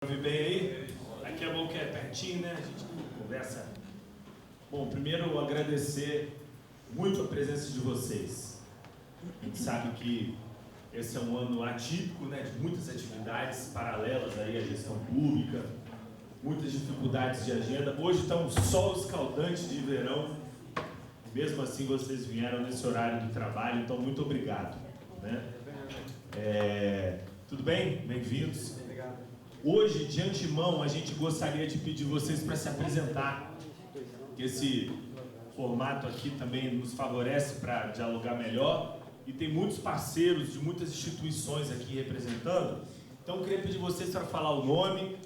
Ouve bem aí? Aqui é bom que é pertinho, né? A gente conversa. Bom, primeiro agradecer muito a presença de vocês. A gente sabe que esse é um ano atípico, né? De muitas atividades paralelas aí à gestão pública, muitas dificuldades de agenda. Hoje está um sol escaldante de verão. Mesmo assim vocês vieram nesse horário do trabalho, então muito obrigado, né? Tudo bem? Bem-vindos. Obrigado. Hoje, de antemão, a gente gostaria de pedir vocês para se apresentar. Esse formato aqui também nos favorece para dialogar melhor. E tem muitos parceiros de muitas instituições aqui representando. Então, eu queria pedir vocês para falar o nome,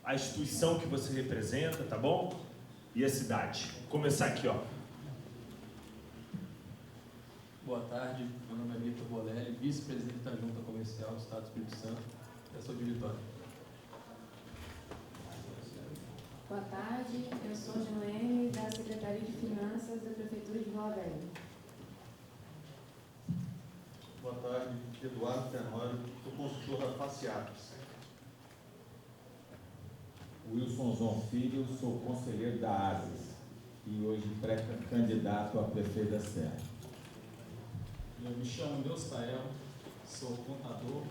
a instituição que você representa, tá bom? E a cidade. Vou começar aqui, ó. Boa tarde, meu nome é Vitor Bolelli, vice-presidente da Junta Comercial do Estado do Espírito Santo. Eu sou de Vitória. Boa tarde, eu sou Gilene, da Secretaria de Finanças da Prefeitura de Vila Velha. Boa tarde, Eduardo Tenório, sou consultor da Faciates. Wilson João Filho, sou conselheiro da ASIS e hoje pré-candidato a prefeito da Serra. Eu me chamo Neustael, sou contador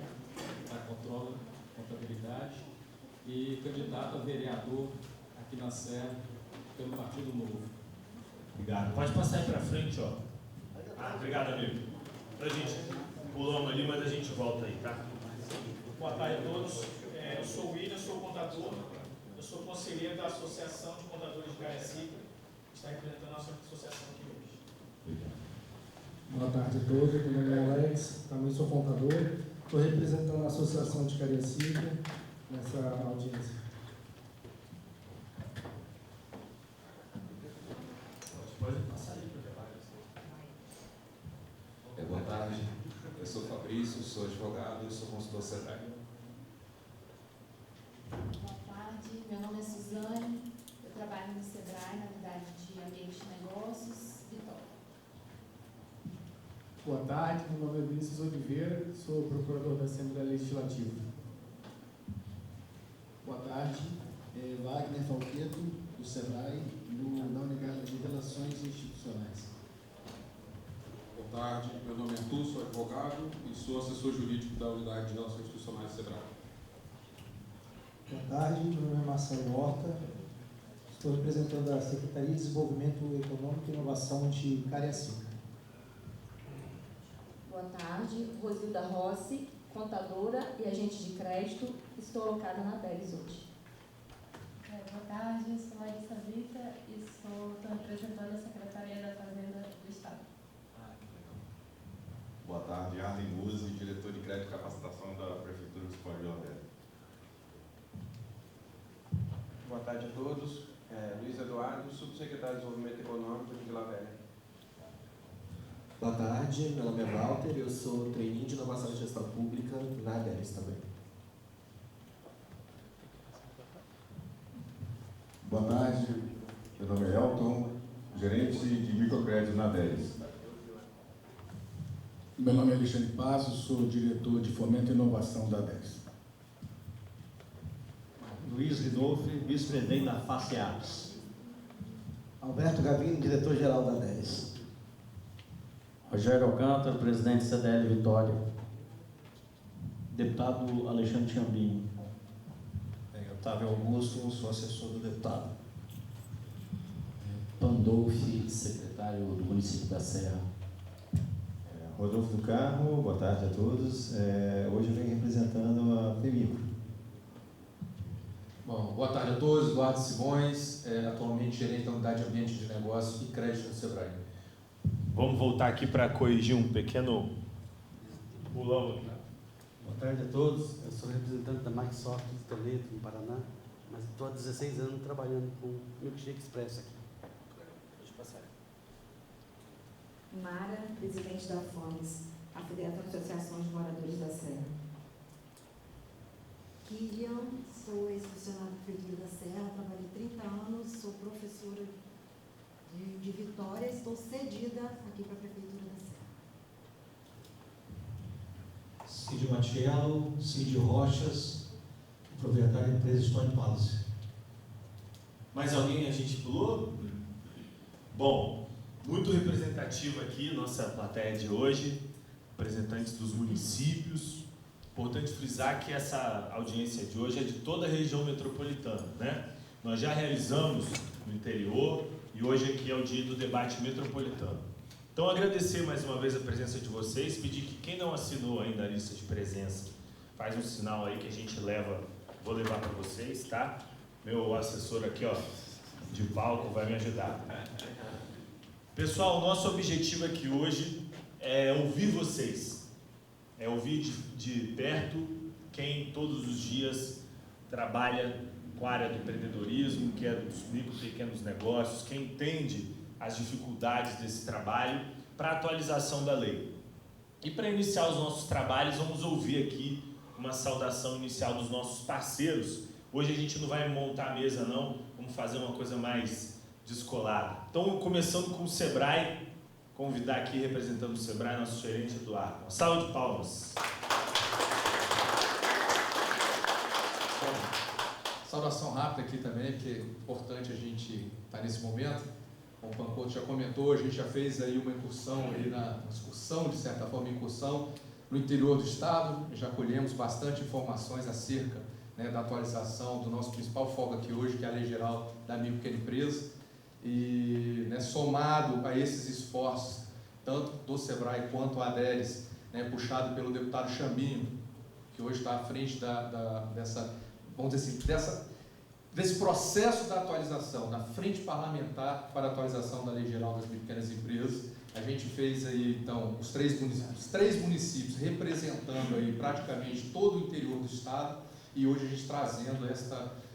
da Controla Contabilidade e candidato a vereador aqui na Serra pelo Partido Novo. Obrigado. Pode passar aí para frente, ó. Obrigado, amigo. A gente pulamos ali, mas a gente volta aí, tá? Boa tarde a todos. Eu sou o William, sou contador. Eu sou conselheiro da Associação de Contadores de Cariacica, que está representando a nossa associação aqui hoje. Obrigado. Boa tarde a todos, meu nome é Alex, também sou contador, estou representando a Associação de Cariacica nessa audiência. Pode passar ali para o Boa tarde, eu sou Fabrício, sou advogado e sou consultor Sebrae. Boa tarde, meu nome é Suzane, eu trabalho no Sebrae, na unidade de Ambiente de Negócios, Vitória. Boa tarde, meu nome é Vinícius Oliveira, sou procurador da Assembleia Legislativa. Boa tarde, Wagner Falqueto, do Sebrae, na Unidade de Relações Institucionais. Boa tarde, meu nome é Arthur, sou advogado e sou assessor jurídico da Unidade de Relações Institucionais do Sebrae. Boa tarde, meu nome é Marcelo Horta, estou representando a Secretaria de Desenvolvimento Econômico e Inovação de Cariacica. Boa tarde, Rosilda Rossi, contadora e agente de crédito, estou alocada na Teles hoje. Boa tarde, eu sou Larissa Vita e estou representando a Secretaria da Fazenda do Estado. Boa tarde, Arlen Muzi, diretor de crédito e capacitação da Prefeitura do Esporte de Vila Velha. Boa tarde a todos, Luiz Eduardo, subsecretário de Desenvolvimento Econômico de Vila Velha. Boa tarde, meu nome é Walter, eu sou trainee de inovação e gestão pública na ADES também. Boa tarde, meu nome é Elton, gerente de microcrédito na ADES. Meu nome é Alexandre Passos, sou diretor de Fomento e Inovação da ADES. Luiz Rinolfi, vice-presidente da Faciates. Alberto Gavino, diretor-geral da ADES. Rogério Alcântara, presidente CDL Vitória. Deputado Alexandre Tiambini. Otávio Augusto, sou assessor do deputado. Pandolfi, secretário do município da Serra. Rodolfo do Carmo, boa tarde a todos. Hoje eu venho representando a FEMICO. Bom, boa tarde a todos, Eduardo Simões, atualmente gerente da Unidade de Ambiente de Negócios e Crédito do Sebrae. Vamos voltar aqui para corrigir um pequeno pulão aqui. Boa tarde a todos, eu sou representante da Microsoft de Toledo, no Paraná, mas estou há 16 anos trabalhando com Milkshake Express aqui. Deixa eu passar. Mara, presidente da FONES, a Federação de Associações de Moradores da Serra. Kilian, sou ex-funcionária da Prefeitura da Serra, trabalhei 30 anos, sou professora de Vitória, estou cedida aqui para a Prefeitura da Serra. Cid Matiello, Cid Rochas, proprietário da empresa Stone Palace. Mais alguém a gente pulou? Bom, muito representativo aqui nossa plateia de hoje, representantes dos municípios. Importante frisar que essa audiência de hoje é de toda a região metropolitana, né? Nós já realizamos no interior e hoje aqui é o dia do debate metropolitano. Então, agradecer mais uma vez a presença de vocês, pedir que quem não assinou ainda a lista de presença, faz um sinal aí que a gente vou levar para vocês, tá? Meu assessor aqui, ó, de palco, vai me ajudar. Pessoal, o nosso objetivo aqui hoje é ouvir vocês, é ouvir de perto quem todos os dias trabalha com a área do empreendedorismo, que é dos micro e pequenos negócios, quem entende as dificuldades desse trabalho para a atualização da lei. E para iniciar os nossos trabalhos, vamos ouvir aqui uma saudação inicial dos nossos parceiros. Hoje a gente não vai montar a mesa não, vamos fazer uma coisa mais descolada. Então, começando com o Sebrae, convidar aqui, representando o Sebrae, nosso gerente Eduardo. Uma salva de palmas. Saudação rápida aqui também, porque é importante a gente estar nesse momento. Como o Pancoto já comentou, a gente já fez aí uma incursão, de certa forma, incursão no interior do estado. Já colhemos bastante informações acerca, né, da atualização do nosso principal foco aqui hoje, que é a Lei Geral da Micro e Pequena Empresa. E, né, somado a esses esforços, tanto do Sebrae quanto a ADERES, né, puxado pelo deputado Chambinho, que hoje está à frente desse processo da atualização, da frente parlamentar para a atualização da Lei Geral das Pequenas Empresas. A gente fez aí, então, os três municípios representando aí praticamente todo o interior do estado, e hoje a gente trazendo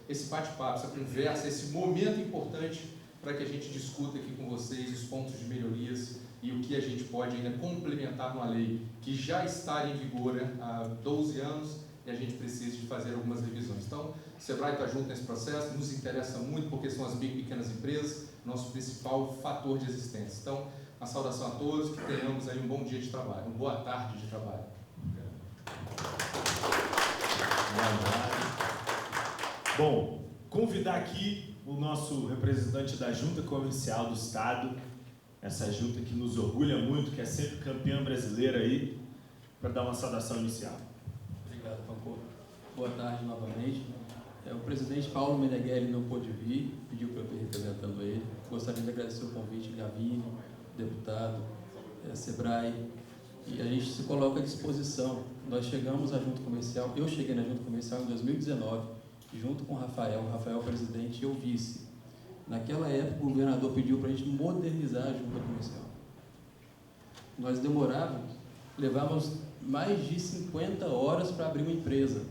esse bate-papo, essa conversa, esse momento importante para que a gente discuta aqui com vocês os pontos de melhorias e o que a gente pode ainda complementar numa lei que já está em vigor, né, há 12 anos, e a gente precisa de fazer algumas revisões. Então, o Sebrae está junto nesse processo, nos interessa muito porque são as micro e pequenas empresas, nosso principal fator de existência. Então, uma saudação a todos, que tenhamos aí um bom dia de trabalho, uma boa tarde de trabalho. Bom, convidar aqui o nosso representante da Junta Comercial do Estado, essa junta que nos orgulha muito, que é sempre campeã brasileira aí, para dar uma saudação inicial. Obrigado, Paco. Boa tarde novamente. O presidente Paulo Meneghelli não pôde vir, pediu para eu estar representando ele. Gostaria de agradecer o convite, Gavini, deputado, Sebrae, e a gente se coloca à disposição. Nós chegamos à Junta Comercial, eu cheguei na Junta Comercial em 2019, junto com o Rafael presidente e eu vice. Naquela época, o governador pediu para a gente modernizar a Junta Comercial. Nós levávamos mais de 50 horas para abrir uma empresa.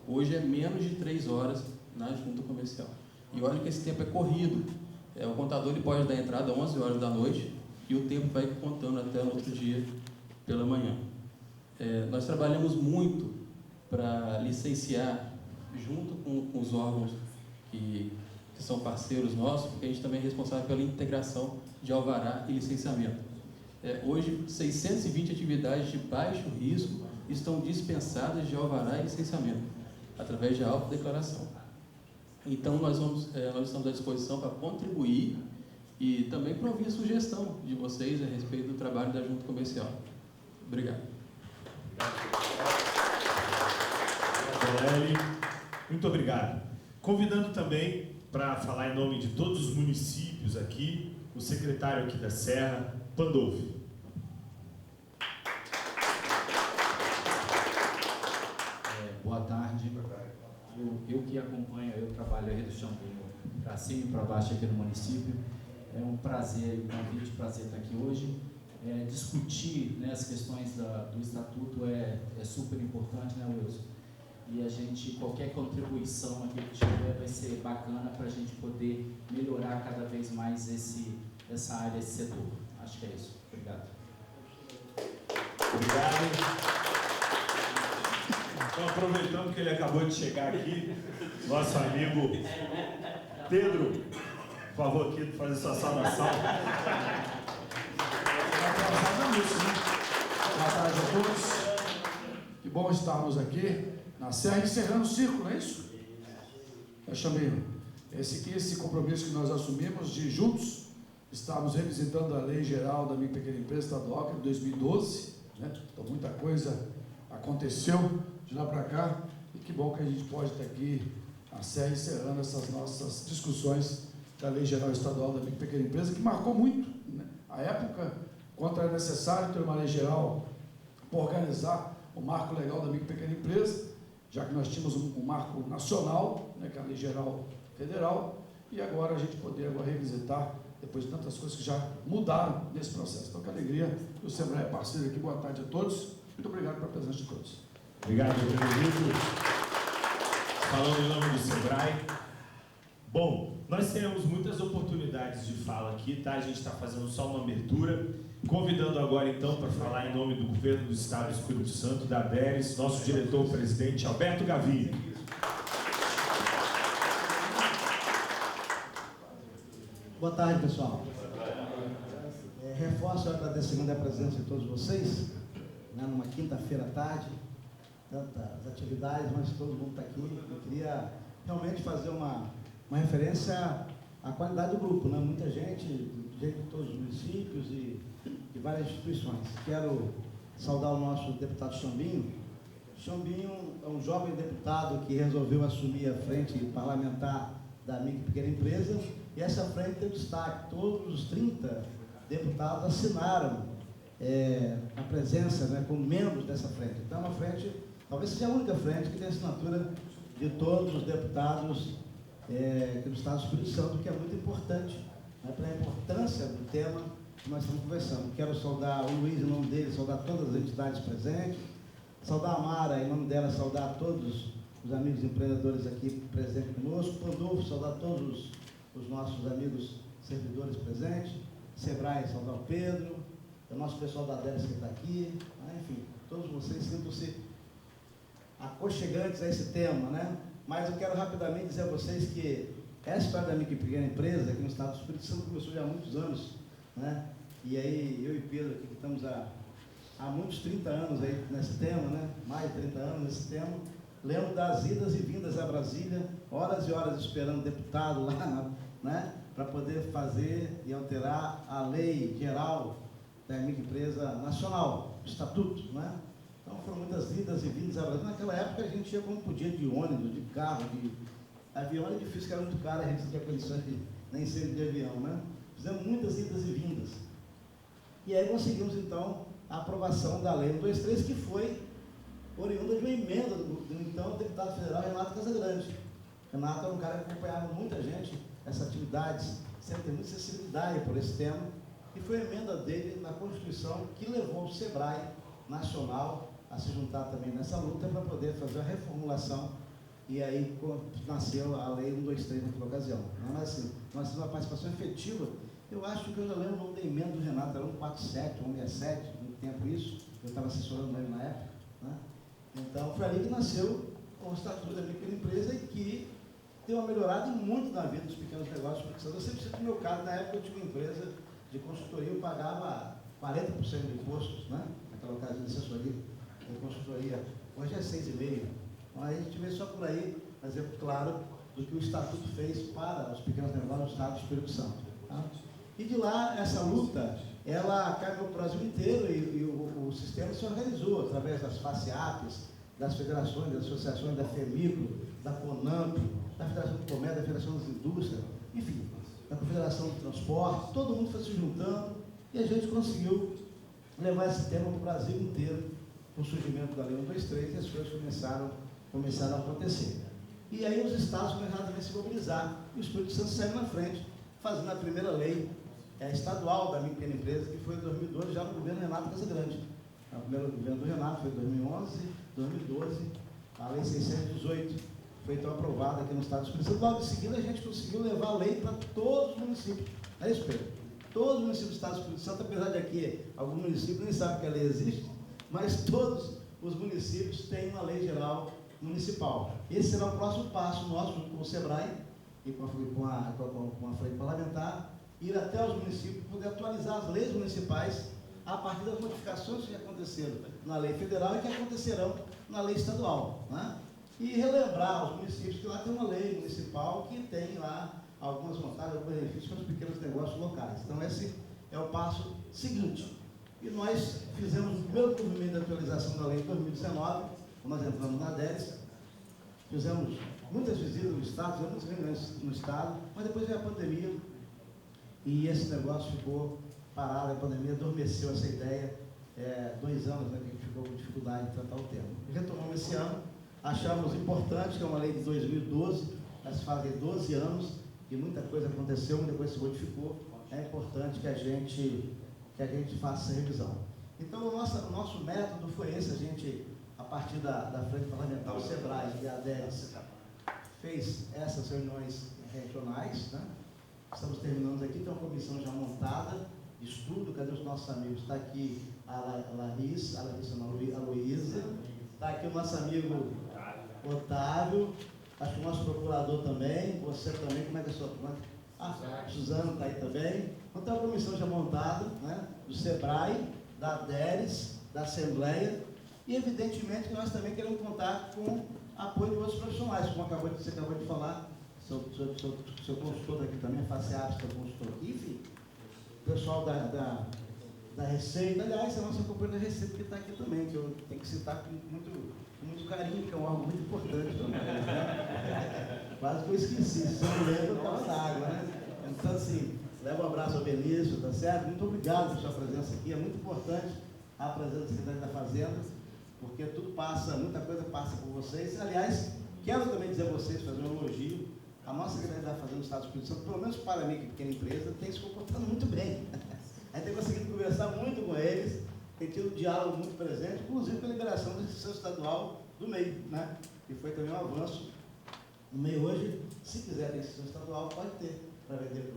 Hoje é menos de 3 horas na Junta Comercial. E olha que esse tempo é corrido. O contador ele pode dar entrada às 11 horas da noite e o tempo vai contando até no outro dia pela manhã. Nós trabalhamos muito para licenciar, junto com os órgãos que são parceiros nossos, porque a gente também é responsável pela integração de alvará e licenciamento. Hoje, 620 atividades de baixo risco estão dispensadas de alvará e licenciamento, através de autodeclaração. Então, nós estamos à disposição para contribuir e também para ouvir a sugestão de vocês a respeito do trabalho da Junta Comercial. Obrigado. Muito obrigado. Convidando também para falar em nome de todos os municípios aqui, o secretário aqui da Serra, Pandolfi. Boa tarde. Eu que acompanho, eu trabalho a redução para cima e para baixo aqui no município. É um prazer, um convite, prazer estar aqui hoje. Discutir, né, as questões do Estatuto é super importante, né, Wilson? E a gente, qualquer contribuição aqui que tiver vai ser bacana para a gente poder melhorar cada vez mais essa área, esse setor. Acho que é isso. Obrigado. Obrigado. Então, aproveitando que ele acabou de chegar aqui, nosso amigo Pedro, por favor, aqui, fazer sua saudação. Boa tarde a todos. Que bom estarmos aqui na Serra, encerrando o ciclo, não é isso? Chambinho, esse compromisso que nós assumimos de juntos estarmos revisitando a Lei Geral da Micro e Pequena Empresa Estadual, que é de 2012, né? Então muita coisa aconteceu de lá para cá, e que bom que a gente pode estar aqui a série encerrando essas nossas discussões da Lei Geral Estadual da Micro e Pequena Empresa, que marcou muito, né? A época, quando era necessário ter uma lei geral para organizar o marco legal da micro e pequena empresa, já que nós tínhamos um marco nacional, né, que é a Lei Geral Federal, e agora a gente poder agora revisitar, depois de tantas coisas que já mudaram nesse processo. Então, que alegria que o Sebrae é parceiro aqui. Boa tarde a todos. Muito obrigado pela presença de todos. Obrigado, prefeito. Falando em nome do Sebrae. Bom, nós temos muitas oportunidades de fala aqui, tá? A gente está fazendo só uma abertura. Convidando agora, então, para falar em nome do Governo do Estado do Espírito Santo, da ADERES, nosso diretor-presidente, Alberto Gavini. Boa tarde, pessoal. Reforço o agradecimento da presença de todos vocês, né, numa quinta-feira à tarde, tantas atividades, mas todo mundo está aqui. Eu queria realmente fazer uma referência à qualidade do grupo, né? Muita gente de todos os municípios e de várias instituições. Quero saudar o nosso deputado Chambinho. Chambinho é um jovem deputado que resolveu assumir a frente parlamentar da micro e pequena empresa, e essa frente tem destaque. Todos os 30 deputados assinaram a presença, né, como membros dessa frente. Então, é uma frente, talvez seja a única frente que tem assinatura de todos os deputados do Estado do Espírito Santo, que é muito importante, né, pela importância do tema que nós estamos conversando. Quero saudar o Luiz, em nome dele, saudar todas as entidades presentes, saudar a Mara, em nome dela, saudar todos os amigos empreendedores aqui presentes conosco, Pandolfo, saudar todos os nossos amigos servidores presentes, Sebrae, saudar o Pedro, o nosso pessoal da ADERES que está aqui, né? Enfim, todos vocês sintam-se aconchegantes a esse tema, né? Mas eu quero rapidamente dizer a vocês que essa história da micro e pequena empresa aqui no Estado do Espírito Santo começou já há muitos anos, né? E aí, eu e Pedro aqui, que estamos há muitos 30 anos aí nesse tema, né? Mais de 30 anos nesse tema. Lembro das idas e vindas a Brasília, horas e horas esperando deputado lá, né? Para poder fazer e alterar a lei geral da microempresa nacional, o estatuto, né? Então foram muitas idas e vindas a Brasília. Naquela época a gente ia como podia, de ônibus, de carro, de avião. Era difícil, que era muito caro, a gente não tinha condições de nem ser de avião, né? Fizemos muitas idas e vindas. E aí conseguimos, então, a aprovação da Lei 123, que foi oriunda de uma emenda do então deputado federal Renato Casagrande. Renato era um cara que acompanhava muita gente, essas atividades, sempre tem muita sensibilidade por esse tema, e foi a emenda dele na Constituição que levou o Sebrae Nacional a se juntar também nessa luta para poder fazer a reformulação, e aí nasceu a Lei 123 naquela ocasião. Mas assim, nós temos uma participação efetiva. Eu acho que eu já lembro o nome da emenda do Renato, era 147, 167, muito tempo isso, eu estava assessorando ele na época, né? Então, foi ali que nasceu o Estatuto da Microempresa, e que deu uma melhorada muito na vida dos pequenos negócios. Eu sempre sinto o meu caso, na época eu tinha uma empresa de consultoria, eu pagava 40% de impostos, né? Naquela ocasião de assessoria, de consultoria. Hoje é 6,5%. Então, aí a gente vê só por aí, exemplo claro do que o Estatuto fez para os pequenos negócios do Estado do Espírito Santo. Tá? E de lá, essa luta, ela caminhou para o Brasil inteiro, e o sistema se organizou através das FACEAPs, das federações, das associações da FEMICRO, da CONAMP, da Federação do Comércio, da Federação das Indústrias, enfim, da Confederação do Transporte. Todo mundo foi se juntando e a gente conseguiu levar esse tema para o Brasil inteiro, com o surgimento da Lei 123, e as coisas começaram a acontecer. E aí os estados começaram também a se mobilizar, e o Espírito Santo saiu na frente, fazendo a primeira lei estadual da micro e pequena empresa, que foi em 2012, já no governo Renato Casagrande. O primeiro governo do Renato foi em 2011, 2012, a Lei 618 foi então aprovada aqui no Estado do Espírito Santo. Logo em seguida, a gente conseguiu levar a lei para todos os municípios. Não é isso, Pedro? Todos os municípios do Estado do Espírito Santo, apesar de aqui alguns municípios nem sabem que a lei existe, mas todos os municípios têm uma lei geral municipal. Esse será o próximo passo nosso, junto com o Sebrae e com a frente parlamentar, ir até os municípios, poder atualizar as leis municipais a partir das modificações que aconteceram na lei federal e que acontecerão na lei estadual, né? e relembrar os municípios que lá tem uma lei municipal que tem lá algumas vantagens, alguns benefícios para os pequenos negócios locais. Então, esse é o passo seguinte. E nós fizemos o primeiro movimento de atualização da lei em 2019, quando nós entramos na DERES, fizemos muitas visitas no Estado, fizemos muitas reuniões no Estado, mas depois veio a pandemia e esse negócio ficou parado, a pandemia adormeceu essa ideia, 2 anos, né, que a gente ficou com dificuldade de tratar o tema. Retomamos esse ano, achamos importante, que é uma lei de 2012, mas fazem 12 anos, e muita coisa aconteceu, muita coisa se modificou, é importante que a gente faça essa revisão. Então, o nosso método foi esse, a gente, a partir da Frente Parlamentar, o SEBRAE e a DERES, fez essas reuniões regionais, né? Estamos terminando aqui, tem uma comissão já montada, de estudo, cadê os nossos amigos? Está aqui a Larissa, a Luísa, está aqui o nosso amigo Otávio, acho que o nosso procurador também, você também, como é que é a sua? Suzano está aí também. Então tem uma comissão já montada, né, do SEBRAE, da DERES, da Assembleia, e evidentemente que nós também queremos contar com apoio de outros profissionais, como você acabou de falar, seu consultor aqui também, a FACEAP, seu consultor aqui, enfim, o pessoal da Receita, aliás, a nossa companhia da Receita que está aqui também, que eu tenho que citar com muito carinho, que é um órgão muito importante também, né? Quase que eu esqueci, se eu não lembro, eu estava na água, né? Então, assim, leva um abraço ao Benício, tá certo? Muito obrigado por sua presença aqui, é muito importante a presença do secretário da Fazenda, porque tudo passa, muita coisa passa por vocês. Aliás, quero também dizer a vocês, fazer um elogio, a nossa Secretaria da Fazenda do Estado do Espírito Santo, pelo menos para mim, que pequena empresa, tem se comportado muito bem. A gente tem conseguido conversar muito com eles, tem tido um diálogo muito presente, inclusive com a liberação da instituição estadual do MEI, né? Que foi também um avanço. O MEI hoje, se quiser ter instituição estadual, pode ter, para vender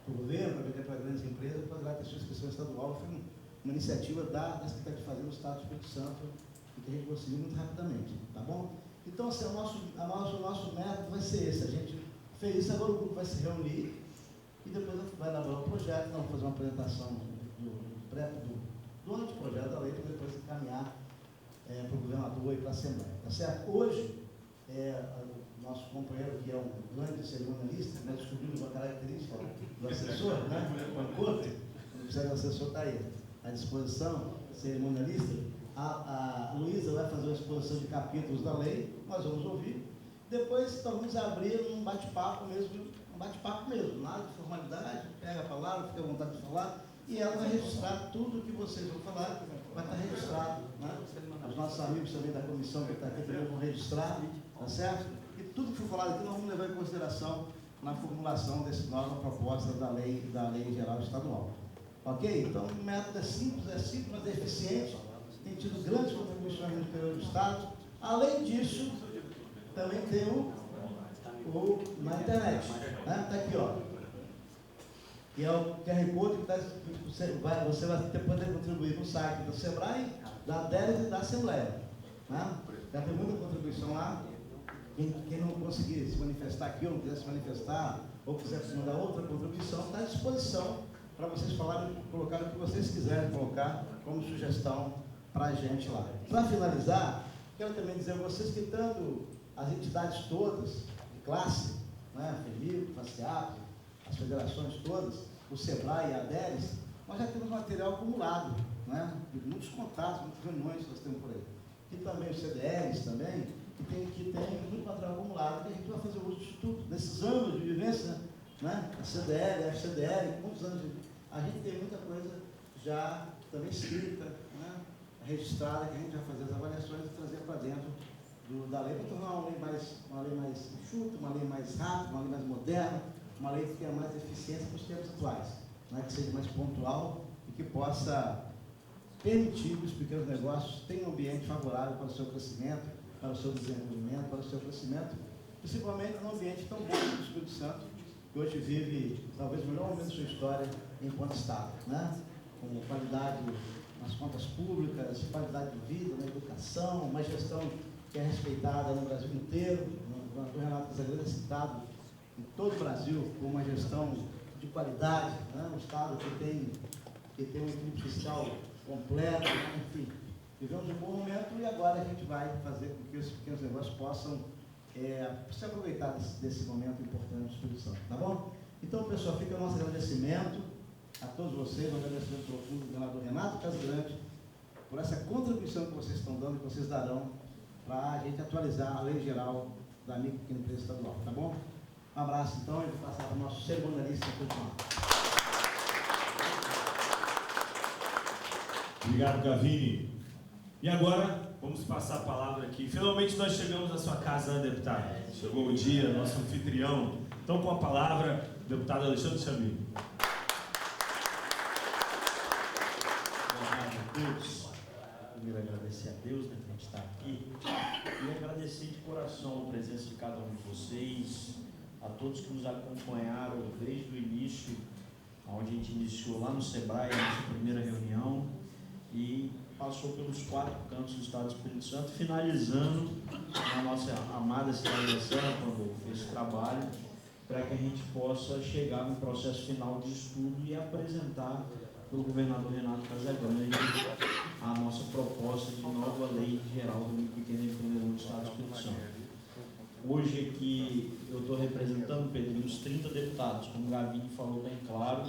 para o governo, para vender para grandes empresas, poderá ter sua instituição estadual. Foi uma iniciativa da Secretaria de Fazenda do Estado do Espírito Santo, e que a gente conseguiu muito rapidamente, tá bom? Então, assim, o nosso método vai ser esse. A gente fez isso, agora o grupo vai se reunir e depois vai elaborar o projeto, nós vamos fazer uma apresentação do anteprojeto da lei para depois encaminhar para o governador e para a Assembleia. Tá certo? Hoje, o nosso companheiro, que é um grande cerimonialista, nós descobrimos uma característica do assessor, né? O Pancoto, o oficial do assessor está aí à disposição, cerimonialista. A Luísa vai fazer uma exposição de capítulos da lei, nós vamos ouvir. Depois vamos abrir um bate-papo mesmo, nada de formalidade, pega a palavra, fica à vontade de falar, e ela vai registrar tudo o que vocês vão falar, vai estar registrado, né? Os nossos amigos também da comissão que está aqui também vão registrar, tá certo? E tudo que for falado aqui nós vamos levar em consideração na formulação dessa nova proposta da lei geral estadual. Ok? Então o método é simples, mas é eficiente, tem tido grandes contribuições no interior do Estado. Além disso, também tem o na internet, né? Está aqui, ó. Que é o QR Code que você vai poder contribuir no site do SEBRAE, da DERES e da Assembleia. Né? Já tem muita contribuição lá. Quem não conseguir se manifestar aqui, ou não quiser se manifestar, ou quiser mandar outra contribuição, está à disposição para vocês falarem, colocar o que vocês quiserem colocar como sugestão para a gente lá. Para finalizar, quero também dizer a vocês que tanto as entidades todas, de classe, né, FEMIC, FACEAP, as federações todas, o SEBRAE e a DERES, nós já temos material acumulado, né, de muitos contatos, muitas reuniões que nós temos por aí. E também os CDLs também, que tem muito material acumulado, que a gente vai fazer uso disso tudo, desses anos de vivência, né, a CDL, a FCDL, muitos anos de... A gente tem muita coisa já também escrita, né, registrada, que a gente vai fazer as avaliações e trazer para dentro da lei, para tornar uma lei mais enxuta, uma lei mais rápida, uma lei mais moderna, uma lei que tenha mais eficiência para os tempos atuais, né, que seja mais pontual e que possa permitir que os pequenos negócios tenham um ambiente favorável para o seu crescimento, para o seu desenvolvimento, para o seu crescimento, principalmente num ambiente tão bom como o Espírito Santo, que hoje vive talvez o melhor momento da sua história enquanto Estado, né? Com qualidade nas contas públicas, qualidade de vida, na educação, uma gestão que é respeitada no Brasil inteiro. O governador Renato Casagrande é citado em todo o Brasil como uma gestão de qualidade, né? Um Estado que tem um equilíbrio fiscal completo, enfim. Vivemos um bom momento e agora a gente vai fazer com que os pequenos negócios possam se aproveitar desse momento importante de instituição, tá bom? Então, pessoal, fica o nosso agradecimento a todos vocês, um agradecimento profundo do governador Renato Casagrande por essa contribuição que vocês estão dando e que vocês darão para a gente atualizar a lei geral da micro e pequena empresa estadual, tá bom? Um abraço, então, e vou passar para o nosso cerimonialista continuar. Obrigado, Gavini. E agora, vamos passar a palavra aqui. Finalmente nós chegamos à sua casa, né, deputado? Chegou o dia, nosso anfitrião. Então, com a palavra, deputado Alexandre Chambi. Boa tarde a todos. Primeiro, agradecer a Deus, né, por a gente estar aqui. E agradecer de coração a presença de cada um de vocês, a todos que nos acompanharam desde o início, onde a gente iniciou lá no Sebrae, a nossa primeira reunião, e passou pelos 4 cantos do Estado do Espírito Santo, finalizando na nossa amada cidade da Serra, quando fez esse trabalho, para que a gente possa chegar no processo final de estudo e apresentar para o governador Renato Casagrande a nossa proposta de nova lei geral do micro e pequeno empreendedor do Estado do Espírito Santo. Hoje aqui eu estou representando, Pedro, os 30 deputados, como o Gavini falou bem claro,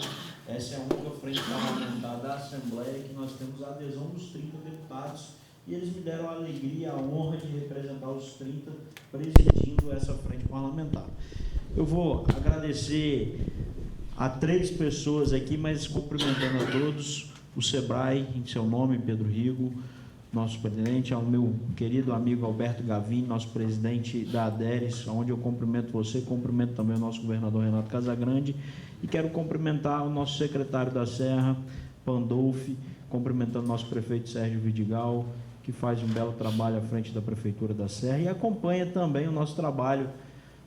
essa é a única frente parlamentar da Assembleia que nós temos a adesão dos 30 deputados e eles me deram a alegria, a honra de representar os 30 presidindo essa frente parlamentar. Eu vou agradecer a 3 pessoas aqui, mas cumprimentando a todos, o Sebrae, em seu nome, Pedro Rigo, nosso presidente, ao meu querido amigo Alberto Gavini, nosso presidente da ADERES, onde eu cumprimento você, cumprimento também o nosso governador Renato Casagrande, e quero cumprimentar o nosso secretário da Serra, Pandolfi, cumprimentando o nosso prefeito Sérgio Vidigal, que faz um belo trabalho à frente da Prefeitura da Serra, e acompanha também o nosso trabalho,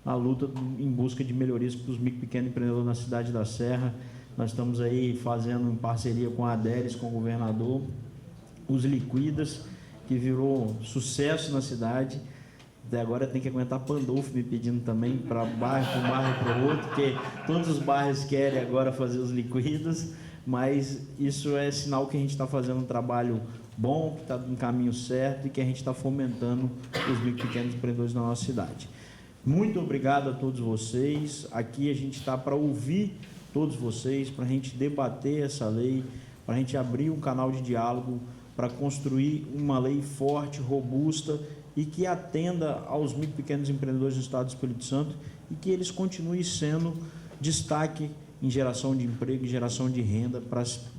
a luta em busca de melhorias para os micro e pequenos empreendedores na cidade da Serra. Nós estamos aí fazendo em parceria com a ADERES, com o governador, os Liquidas, que virou sucesso na cidade. Até agora tem que aguentar Pandolfo me pedindo também para bairro, para um bairro e para o outro, porque todos os bairros querem agora fazer os Liquidas, mas isso é sinal que a gente está fazendo um trabalho bom, que está no caminho certo e que a gente está fomentando os micro e pequenos empreendedores na nossa cidade. Muito obrigado a todos vocês. Aqui a gente está para ouvir todos vocês, para a gente debater essa lei, para a gente abrir um canal de diálogo, para construir uma lei forte, robusta e que atenda aos micro e pequenos empreendedores do Estado do Espírito Santo e que eles continuem sendo destaque em geração de emprego e geração de renda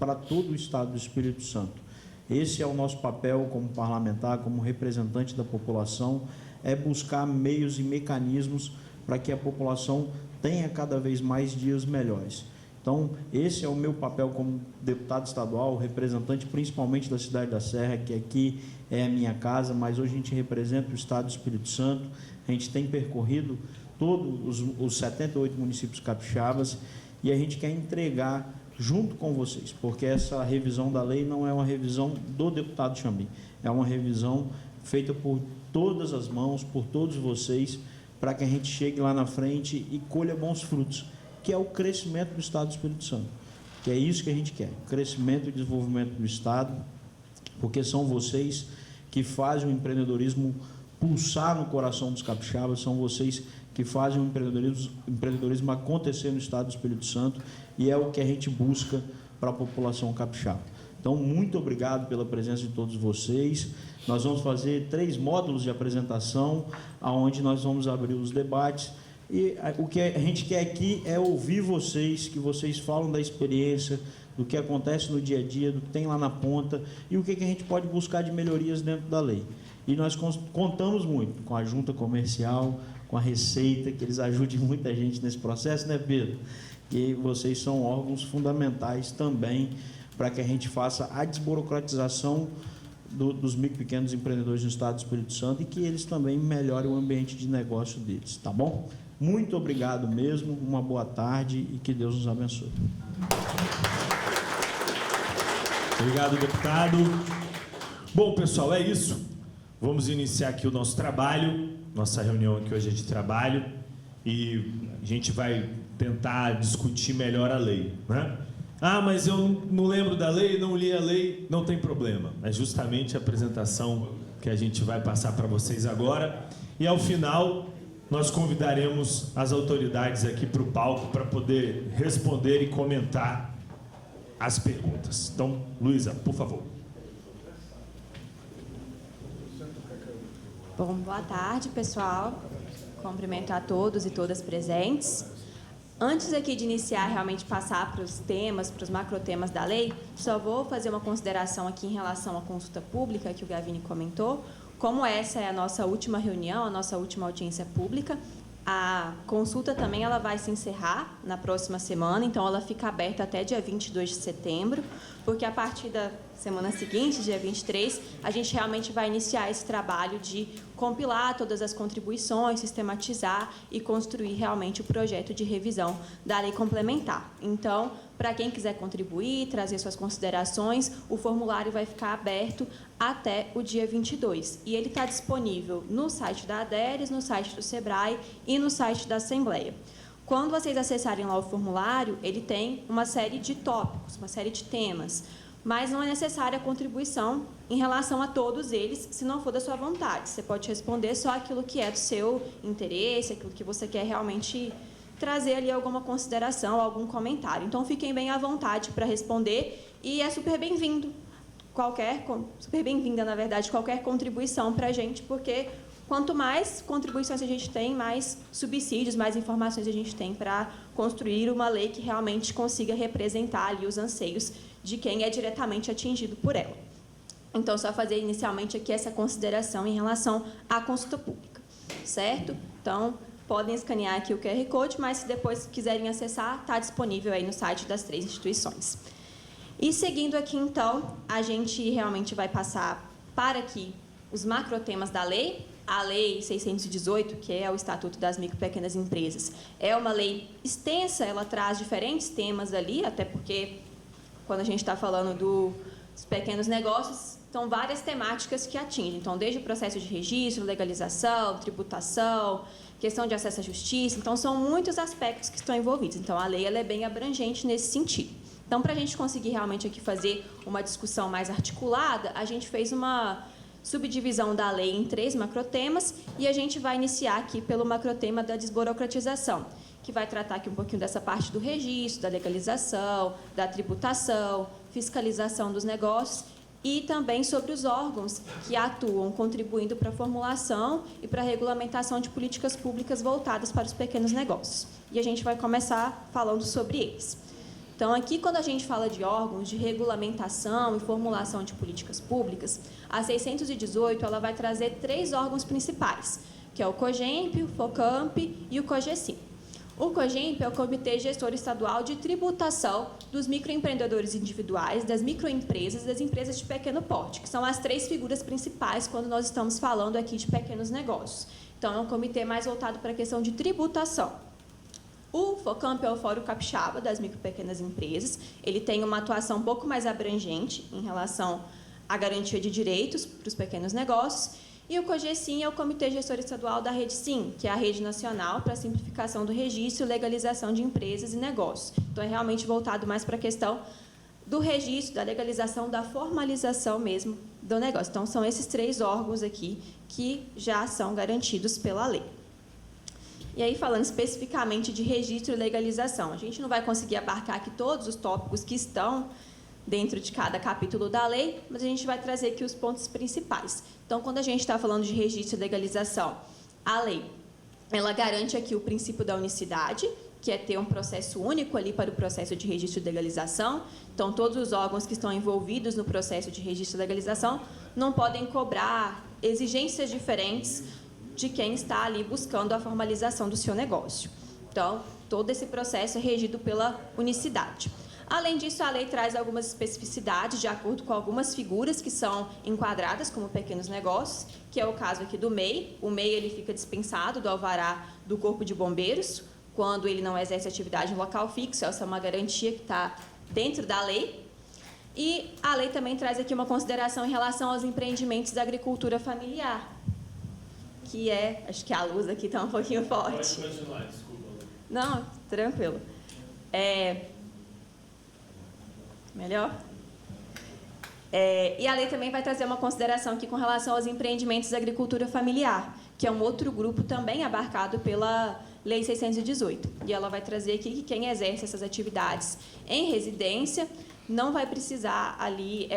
para todo o Estado do Espírito Santo. Esse é o nosso papel como parlamentar, como representante da população, é buscar meios e mecanismos para que a população tenha cada vez mais dias melhores. Então, esse é o meu papel como deputado estadual, representante principalmente da cidade da Serra, que aqui é a minha casa, mas hoje a gente representa o Estado do Espírito Santo. A gente tem percorrido todos os 78 municípios capixabas e a gente quer entregar junto com vocês, porque essa revisão da lei não é uma revisão do deputado Chambi, é uma revisão feita por todas as mãos, por todos vocês, para que a gente chegue lá na frente e colha bons frutos, que é o crescimento do Estado do Espírito Santo, que é isso que a gente quer, crescimento e desenvolvimento do Estado, porque são vocês que fazem o empreendedorismo pulsar no coração dos capixabas, são vocês que fazem o empreendedorismo acontecer no Estado do Espírito Santo e é o que a gente busca para a população capixaba. Então, muito obrigado pela presença de todos vocês. Nós vamos fazer 3 módulos de apresentação, onde nós vamos abrir os debates. E o que a gente quer aqui é ouvir vocês, que vocês falam da experiência, do que acontece no dia a dia, do que tem lá na ponta e o que a gente pode buscar de melhorias dentro da lei. E nós contamos muito com a junta comercial, com a Receita, que eles ajudem muita gente nesse processo, né, Pedro? E vocês são órgãos fundamentais também para que a gente faça a desburocratização dos micro e pequenos empreendedores no Estado do Espírito Santo e que eles também melhorem o ambiente de negócio deles, tá bom? Muito obrigado mesmo, uma boa tarde e que Deus nos abençoe. Obrigado, deputado. Bom, pessoal, é isso. Vamos iniciar aqui o nosso trabalho, nossa reunião aqui hoje é de trabalho e a gente vai tentar discutir melhor a lei, né? Ah, mas eu não lembro da lei, não li a lei, não tem problema. É justamente a apresentação que a gente vai passar para vocês agora. E ao final, nós convidaremos as autoridades aqui para o palco para poder responder e comentar as perguntas. Então, Luísa, por favor. Bom, boa tarde, pessoal. Cumprimento a todos e todas presentes. Antes aqui de iniciar, realmente passar para os temas, para os macrotemas da lei, só vou fazer uma consideração aqui em relação à consulta pública que o Gavini comentou. Como essa é a nossa última reunião, a nossa última audiência pública, a consulta também ela vai se encerrar na próxima semana, então ela fica aberta até dia 22 de setembro, porque a partir da semana seguinte, dia 23, a gente realmente vai iniciar esse trabalho de compilar todas as contribuições, sistematizar e construir realmente o projeto de revisão da lei complementar. Então, para quem quiser contribuir, trazer suas considerações, o formulário vai ficar aberto até o dia 22. E ele está disponível no site da ADERES, no site do SEBRAE e no site da Assembleia. Quando vocês acessarem lá o formulário, ele tem uma série de tópicos, uma série de temas, mas não é necessária a contribuição em relação a todos eles, se não for da sua vontade. Você pode responder só aquilo que é do seu interesse, aquilo que você quer realmente trazer ali alguma consideração, algum comentário. Então, fiquem bem à vontade para responder e é super bem-vindo, super bem-vinda, na verdade, qualquer contribuição para a gente, porque quanto mais contribuições a gente tem, mais subsídios, mais informações a gente tem para construir uma lei que realmente consiga representar ali os anseios de quem é diretamente atingido por ela. Então, só fazer inicialmente aqui essa consideração em relação à consulta pública, certo? Então, podem escanear aqui o QR Code, mas se depois quiserem acessar, está disponível aí no site das 3 instituições. E seguindo aqui, então, a gente realmente vai passar para aqui os macrotemas da lei. A Lei 618, que é o Estatuto das Micro e Pequenas Empresas, é uma lei extensa, ela traz diferentes temas ali, até porque, quando a gente está falando dos pequenos negócios, são várias temáticas que atingem. Então, desde o processo de registro, legalização, tributação, questão de acesso à justiça. Então, são muitos aspectos que estão envolvidos. Então, a lei ela é bem abrangente nesse sentido. Então, para a gente conseguir realmente aqui fazer uma discussão mais articulada, a gente fez uma subdivisão da lei em 3 macrotemas e a gente vai iniciar aqui pelo macrotema da desburocratização, que vai tratar aqui um pouquinho dessa parte do registro, da legalização, da tributação, fiscalização dos negócios e também sobre os órgãos que atuam contribuindo para a formulação e para a regulamentação de políticas públicas voltadas para os pequenos negócios. E a gente vai começar falando sobre eles. Então, aqui, quando a gente fala de órgãos de regulamentação e formulação de políticas públicas, a 618 ela vai trazer 3 órgãos principais, que é o COGEMP, o FOCAMP e o COGECIM. O COGEMP é o Comitê Gestor Estadual de Tributação dos Microempreendedores Individuais, das microempresas e das empresas de pequeno porte, que são as 3 figuras principais quando nós estamos falando aqui de pequenos negócios. Então, é um comitê mais voltado para a questão de tributação. O FOCAMP é o Fórum Capixaba das Micro e Pequenas Empresas. Ele tem uma atuação um pouco mais abrangente em relação à garantia de direitos para os pequenos negócios. E o COGECIM é o Comitê Gestor Estadual da Rede SIM, que é a Rede Nacional para a Simplificação do Registro e Legalização de Empresas e Negócios. Então, é realmente voltado mais para a questão do registro, da legalização, da formalização mesmo do negócio. Então, são esses 3 órgãos aqui que já são garantidos pela lei. E aí, falando especificamente de registro e legalização, a gente não vai conseguir abarcar aqui todos os tópicos que estão dentro de cada capítulo da lei, mas a gente vai trazer aqui os pontos principais. Então, quando a gente está falando de registro e legalização, a lei, ela garante aqui o princípio da unicidade, que é ter um processo único ali para o processo de registro e legalização. Então, todos os órgãos que estão envolvidos no processo de registro e legalização não podem cobrar exigências diferentes de quem está ali buscando a formalização do seu negócio. Então, todo esse processo é regido pela unicidade. Além disso, a lei traz algumas especificidades de acordo com algumas figuras que são enquadradas como pequenos negócios, que é o caso aqui do MEI. O MEI ele fica dispensado do alvará do Corpo de Bombeiros, quando ele não exerce atividade em local fixo. Essa é uma garantia que está dentro da lei. E a lei também traz aqui uma consideração em relação aos empreendimentos da agricultura familiar, que é, acho que a luz aqui está um pouquinho forte. Pode continuar, desculpa. Não, tranquilo. Melhor? E a lei também vai trazer uma consideração aqui com relação aos empreendimentos da agricultura familiar, que é um outro grupo também abarcado pela Lei 618. E ela vai trazer aqui que quem exerce essas atividades em residência não vai precisar ali,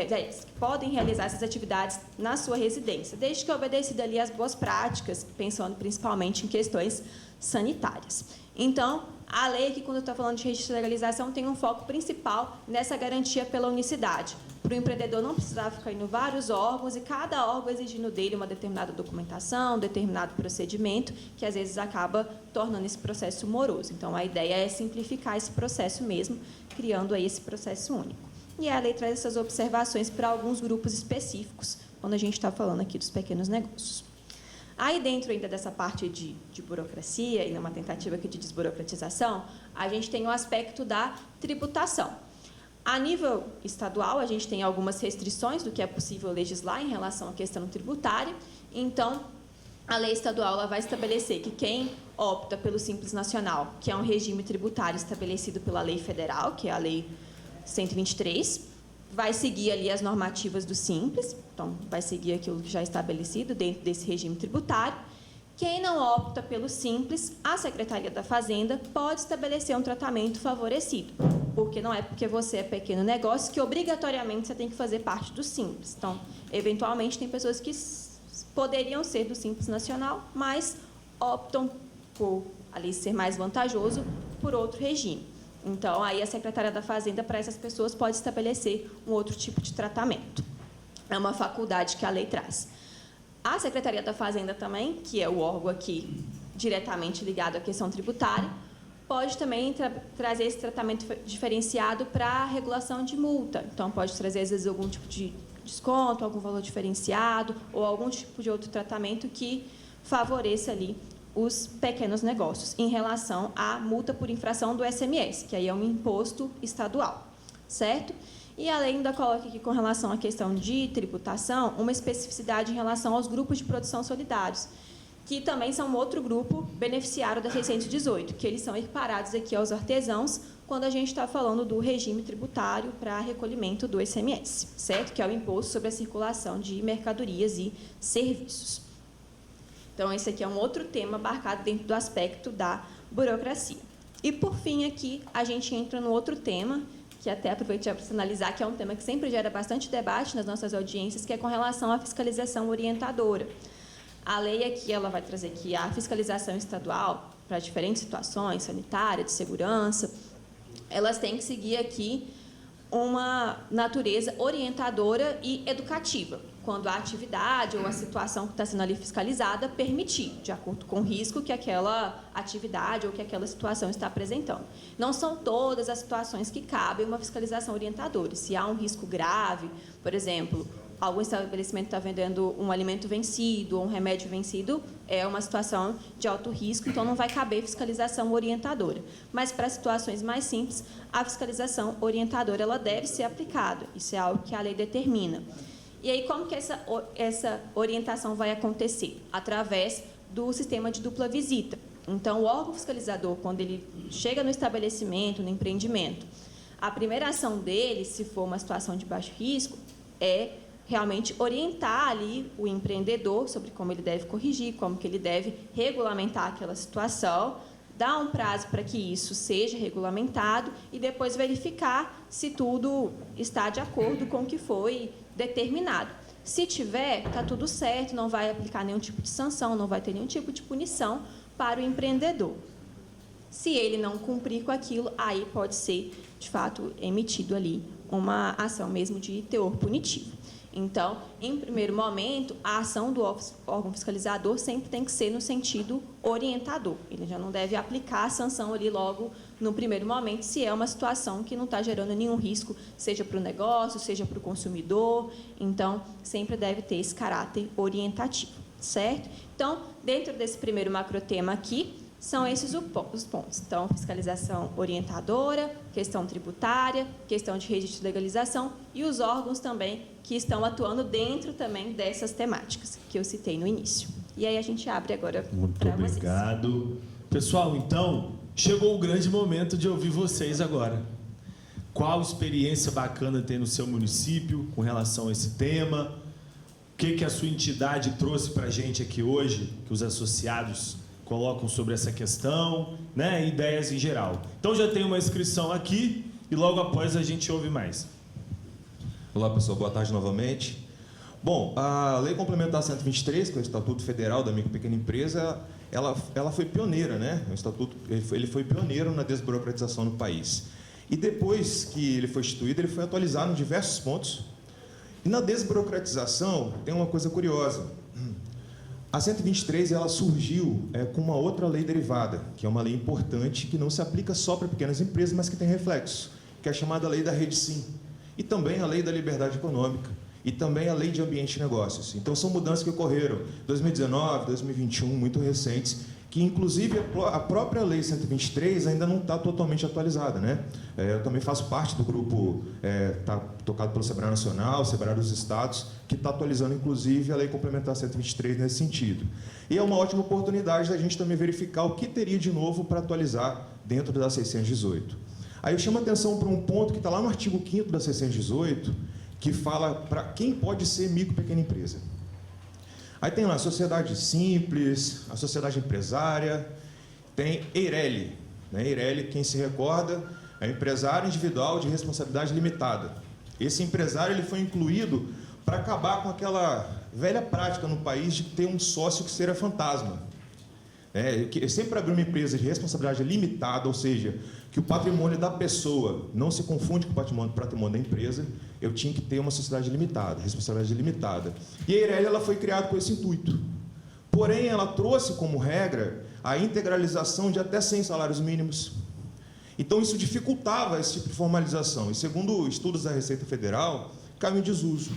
podem realizar essas atividades na sua residência, desde que obedecida ali as boas práticas, pensando principalmente em questões sanitárias. Então, a lei aqui, quando está falando de registro de legalização, tem um foco principal nessa garantia pela unicidade, para o empreendedor não precisar ficar indo vários órgãos e cada órgão exigindo dele uma determinada documentação, um determinado procedimento, que às vezes acaba tornando esse processo moroso. Então, a ideia é simplificar esse processo mesmo, criando aí esse processo único. E a lei traz essas observações para alguns grupos específicos, quando a gente está falando aqui dos pequenos negócios. Aí, dentro ainda dessa parte de burocracia e numa tentativa aqui de desburocratização, a gente tem o aspecto da tributação. A nível estadual, a gente tem algumas restrições do que é possível legislar em relação à questão tributária. Então, a lei estadual ela vai estabelecer que quem opta pelo Simples Nacional, que é um regime tributário estabelecido pela lei federal, que é a Lei 123, vai seguir ali as normativas do Simples, então vai seguir aquilo que já é estabelecido dentro desse regime tributário. Quem não opta pelo Simples, a Secretaria da Fazenda pode estabelecer um tratamento favorecido, porque não é porque você é pequeno negócio que obrigatoriamente você tem que fazer parte do Simples. Então, eventualmente, tem pessoas que poderiam ser do Simples Nacional, mas optam por ali ser mais vantajoso por outro regime. Então, aí a Secretaria da Fazenda, para essas pessoas, pode estabelecer um outro tipo de tratamento. É uma faculdade que a lei traz. A Secretaria da Fazenda também, que é o órgão aqui diretamente ligado à questão tributária, pode também trazer esse tratamento diferenciado para a regulação de multa. Então, pode trazer, às vezes, algum tipo de desconto, algum valor diferenciado ou algum tipo de outro tratamento que favoreça ali os pequenos negócios em relação à multa por infração do SMS, que aí é um imposto estadual, certo? E além ainda coloca aqui com relação à questão de tributação, uma especificidade em relação aos grupos de produção solidários, que também são outro grupo beneficiário da 618, que eles são equiparados aqui aos artesãos, quando a gente está falando do regime tributário para recolhimento do ICMS, certo? Que é o imposto sobre a circulação de mercadorias e serviços. Então, esse aqui é um outro tema abarcado dentro do aspecto da burocracia. E, por fim, aqui, a gente entra no outro tema, que até aproveito para sinalizar que é um tema que sempre gera bastante debate nas nossas audiências, que é com relação à fiscalização orientadora. A lei aqui ela vai trazer que a fiscalização estadual, para diferentes situações, sanitária, de segurança, elas têm que seguir aqui uma natureza orientadora e educativa, quando a atividade ou a situação que está sendo ali fiscalizada permitir, de acordo com o risco que aquela atividade ou que aquela situação está apresentando. Não são todas as situações que cabem uma fiscalização orientadora. Se há um risco grave, por exemplo, algum estabelecimento está vendendo um alimento vencido ou um remédio vencido, é uma situação de alto risco, então não vai caber fiscalização orientadora. Mas para situações mais simples, a fiscalização orientadora ela deve ser aplicada. Isso é algo que a lei determina. E aí, como que essa orientação vai acontecer? Através do sistema de dupla visita. Então, o órgão fiscalizador, quando ele chega no estabelecimento, no empreendimento, a primeira ação dele, se for uma situação de baixo risco, é realmente orientar ali o empreendedor sobre como ele deve corrigir, como que ele deve regulamentar aquela situação, dar um prazo para que isso seja regulamentado e depois verificar se tudo está de acordo com o que foi determinado. Se tiver, está tudo certo, não vai aplicar nenhum tipo de sanção, não vai ter nenhum tipo de punição para o empreendedor. Se ele não cumprir com aquilo, aí pode ser, de fato, emitido ali uma ação mesmo de teor punitivo. Então, em primeiro momento, a ação do órgão fiscalizador sempre tem que ser no sentido orientador. Ele já não deve aplicar a sanção ali logo no primeiro momento, se é uma situação que não está gerando nenhum risco, seja para o negócio, seja para o consumidor. Então, sempre deve ter esse caráter orientativo, certo? Então, dentro desse primeiro macrotema aqui, são esses os pontos. Então, fiscalização orientadora, questão tributária, questão de registro de legalização e os órgãos também que estão atuando dentro também dessas temáticas que eu citei no início. E aí a gente abre agora para vocês. Muito obrigado. Pessoal, então, chegou o grande momento de ouvir vocês agora. qual experiência bacana tem no seu município com relação a esse tema, o que a sua entidade trouxe para a gente aqui hoje, que os associados colocam sobre essa questão, né, e ideias em geral. Então já tem uma inscrição aqui e logo após a gente ouve mais. Olá, pessoal, boa tarde novamente. Bom, a Lei Complementar 123, que é o Estatuto Federal da Micro e Pequena Empresa, ela foi pioneira, né? O Estatuto, ele foi pioneiro na desburocratização no país. E depois que ele foi instituído, ele foi atualizado em diversos pontos. E na desburocratização tem uma coisa curiosa. A 123 ela surgiu com uma outra lei derivada, que é uma lei importante que não se aplica só para pequenas empresas, mas que tem reflexo, que é a chamada Lei da Rede Sim. E também a Lei da Liberdade Econômica, e também a Lei de Ambiente e Negócios. Então, são mudanças que ocorreram em 2019, 2021, muito recentes, que, inclusive, a própria Lei 123 ainda não está totalmente atualizada, né? Eu também faço parte do grupo tá tocado pelo Sebrae Nacional, Sebrae dos Estados, que está atualizando, inclusive, a Lei Complementar 123 nesse sentido. E é uma ótima oportunidade da gente também verificar o que teria de novo para atualizar dentro da 618. Aí eu chamo a atenção para um ponto que está lá no artigo 5º da 618, que fala para quem pode ser micro e pequena empresa. Aí tem lá a sociedade simples, a sociedade empresária, tem EIRELI. Né? EIRELI, quem se recorda, é empresário individual de responsabilidade limitada. Esse empresário ele foi incluído para acabar com aquela velha prática no país de ter um sócio que seria fantasma. Eu sempre abri uma empresa de responsabilidade limitada, ou seja, que o patrimônio da pessoa não se confunde com o patrimônio da empresa, eu tinha que ter uma sociedade limitada, responsabilidade limitada. E a EIRELI ela foi criada com esse intuito. Porém, ela trouxe como regra a integralização de até 100 salários mínimos. Então, isso dificultava esse tipo de formalização. E, segundo estudos da Receita Federal, caiu em desuso.